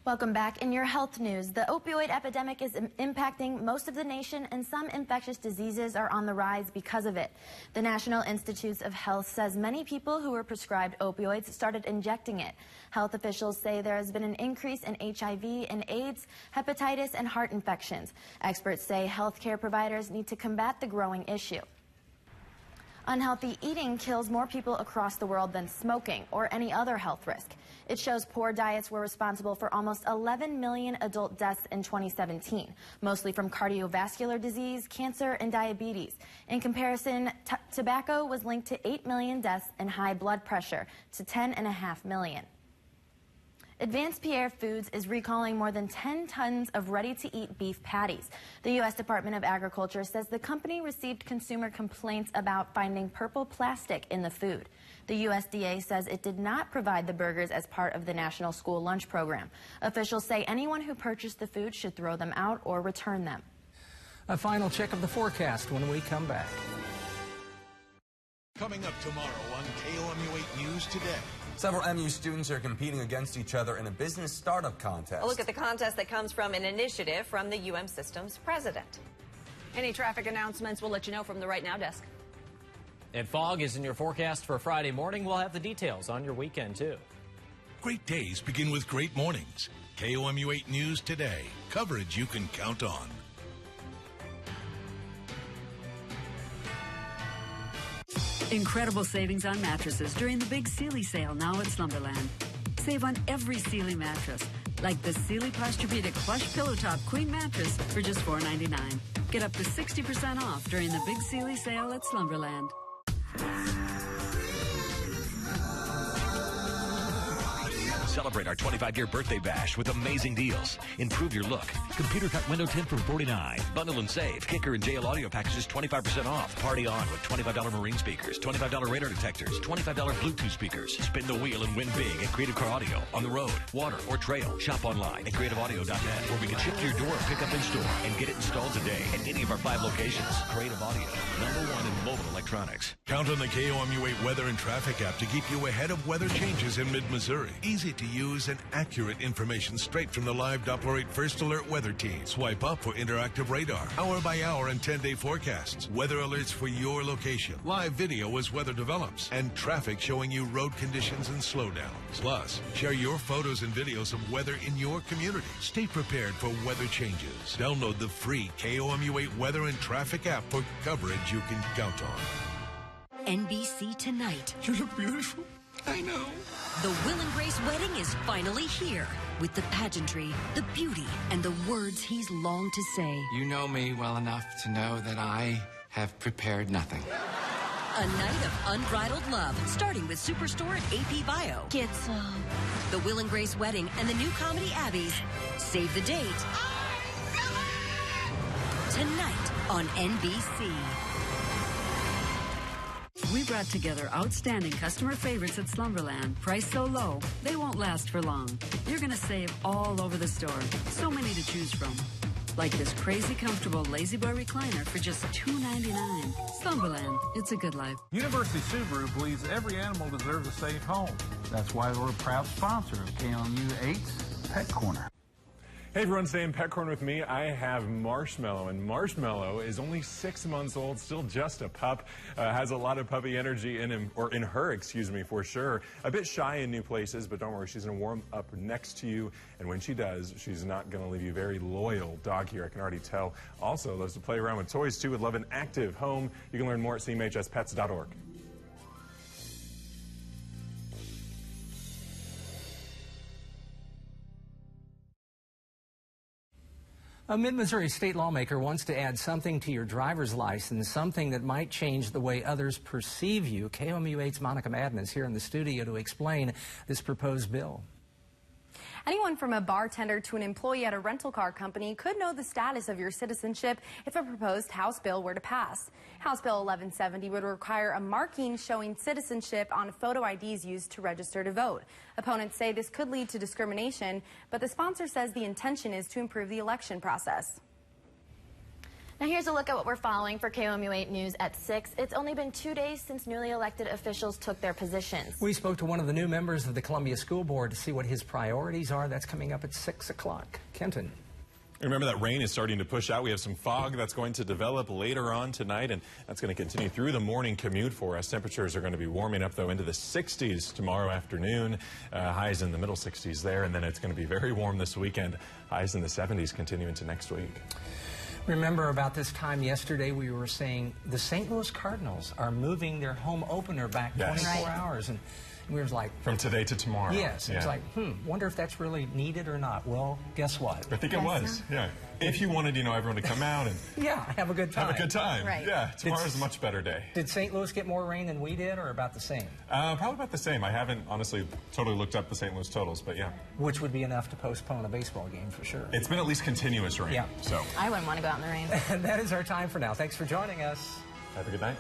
Welcome back. In your health news, the opioid epidemic is impacting most of the nation, and some infectious diseases are on the rise because of it. The National Institutes of Health says many people who were prescribed opioids started injecting it. Health officials say there has been an increase in HIV and AIDS, hepatitis, and heart infections. Experts say healthcare providers need to combat the growing issue. Unhealthy eating kills more people across the world than smoking or any other health risk. It shows poor diets were responsible for almost 11 million adult deaths in 2017, mostly from cardiovascular disease, cancer, and diabetes. In comparison, tobacco was linked to 8 million deaths and high blood pressure to 10.5 million. Advanced Pierre Foods is recalling more than 10 tons of ready-to-eat beef patties. The U.S. Department of Agriculture says the company received consumer complaints about finding purple plastic in the food. The USDA says it did not provide the burgers as part of the National School Lunch Program. Officials say anyone who purchased the food should throw them out or return them. A final check of the forecast when we come back. Coming up tomorrow on KOMU 8 News Today. Several MU students are competing against each other in a business startup contest. A look at the contest that comes from an initiative from the UM Systems president. Any traffic announcements, we'll let you know from the Right Now desk. And fog is in your forecast for Friday morning. We'll have the details on your weekend, too. Great days begin with great mornings. KOMU 8 News Today. Coverage you can count on. Incredible savings on mattresses during the big Sealy sale now at Slumberland. Save on every Sealy mattress, like the Sealy Posturepedic Plush Pillow Top Queen Mattress for just $4.99. Get up to 60% off during the big Sealy sale at Slumberland. Celebrate our 25-year birthday bash with amazing deals. Improve your look. Computer cut window tint from $49. Bundle and save. Kicker and JL audio packages 25% off. Party on with $25 Marine speakers, $25 radar detectors, $25 Bluetooth speakers. Spin the wheel and win big at Creative Car Audio. On the road, water, or trail. Shop online at creativeaudio.net, where we can ship to your door, pick up in store, and get it installed today at any of our 5 locations. Creative Audio, #1 in mobile electronics. Count on the KOMU 8 Weather and Traffic app to keep you ahead of weather changes in mid-Missouri. Easy to use and accurate information straight from the live Doppler 8 First Alert weather team. Swipe up for interactive radar, hour-by-hour and 10-day forecasts, weather alerts for your location, live video as weather develops, and traffic showing you road conditions and slowdowns. Plus, share your photos and videos of weather in your community. Stay prepared for weather changes. Download the free KOMU 8 Weather and Traffic app for coverage you can count on. NBC Tonight. You look beautiful. I know. The Will and Grace wedding is finally here, with the pageantry, the beauty, and the words he's longed to say. You know me well enough to know that I have prepared nothing. A night of unbridled love, starting with Superstore at AP Bio. Get some. The Will and Grace wedding and the new comedy Abby's. Save the date. Tonight on NBC. We brought together outstanding customer favorites at Slumberland. Priced so low, they won't last for long. You're going to save all over the store. So many to choose from. Like this crazy comfortable Lazy Boy recliner for just $2.99. Slumberland, it's a good life. University Subaru believes every animal deserves a safe home. That's why we're a proud sponsor of KOMU 8's Pet Corner. Hey everyone, today in Pet Corner with me, I have Marshmallow, and Marshmallow is only 6 months old, still just a pup, has a lot of puppy energy in him, or in her, excuse me, for sure. A bit shy in new places, but don't worry, she's gonna warm up next to you, and when she does, she's not gonna leave you. Very loyal dog here, I can already tell. Also, loves to play around with toys too, would love an active home. You can learn more at cmhspets.org. A Mid-Missouri state lawmaker wants to add something to your driver's license, something that might change the way others perceive you. KOMU 8's Monica Madden is here in the studio to explain this proposed bill. Anyone from a bartender to an employee at a rental car company could know the status of your citizenship if a proposed House bill were to pass. House Bill 1170 would require a marking showing citizenship on photo IDs used to register to vote. Opponents say this could lead to discrimination, but the sponsor says the intention is to improve the election process. Now here's a look at what we're following for KOMU 8 News at 6. It's only been 2 days since newly elected officials took their positions. We spoke to one of the new members of the Columbia School Board to see what his priorities are. That's coming up at 6 o'clock. Kenton. Remember that rain is starting to push out. We have some fog that's going to develop later on tonight, and that's going to continue through the morning commute for us. Temperatures are going to be warming up, though, into the 60s tomorrow afternoon. Highs in the middle 60s there, and then it's going to be very warm this weekend. Highs in the 70s continue into next week. Remember about this time yesterday we were saying the St. Louis Cardinals are moving their home opener back 24 hours. And we were like... From today to tomorrow. Yes. It was like, wonder if that's really needed or not. Well, guess what? I think it was, yeah. If you wanted, everyone to come out and... have a good time. Have a good time. Right. Yeah, tomorrow's a much better day. Did St. Louis get more rain than we did, or about the same? Probably about the same. I haven't, honestly, totally looked up the St. Louis totals, but yeah. Which would be enough to postpone a baseball game for sure. It's been at least continuous rain. Yeah. So. I wouldn't want to go out in the rain. And that is our time for now. Thanks for joining us. Have a good night.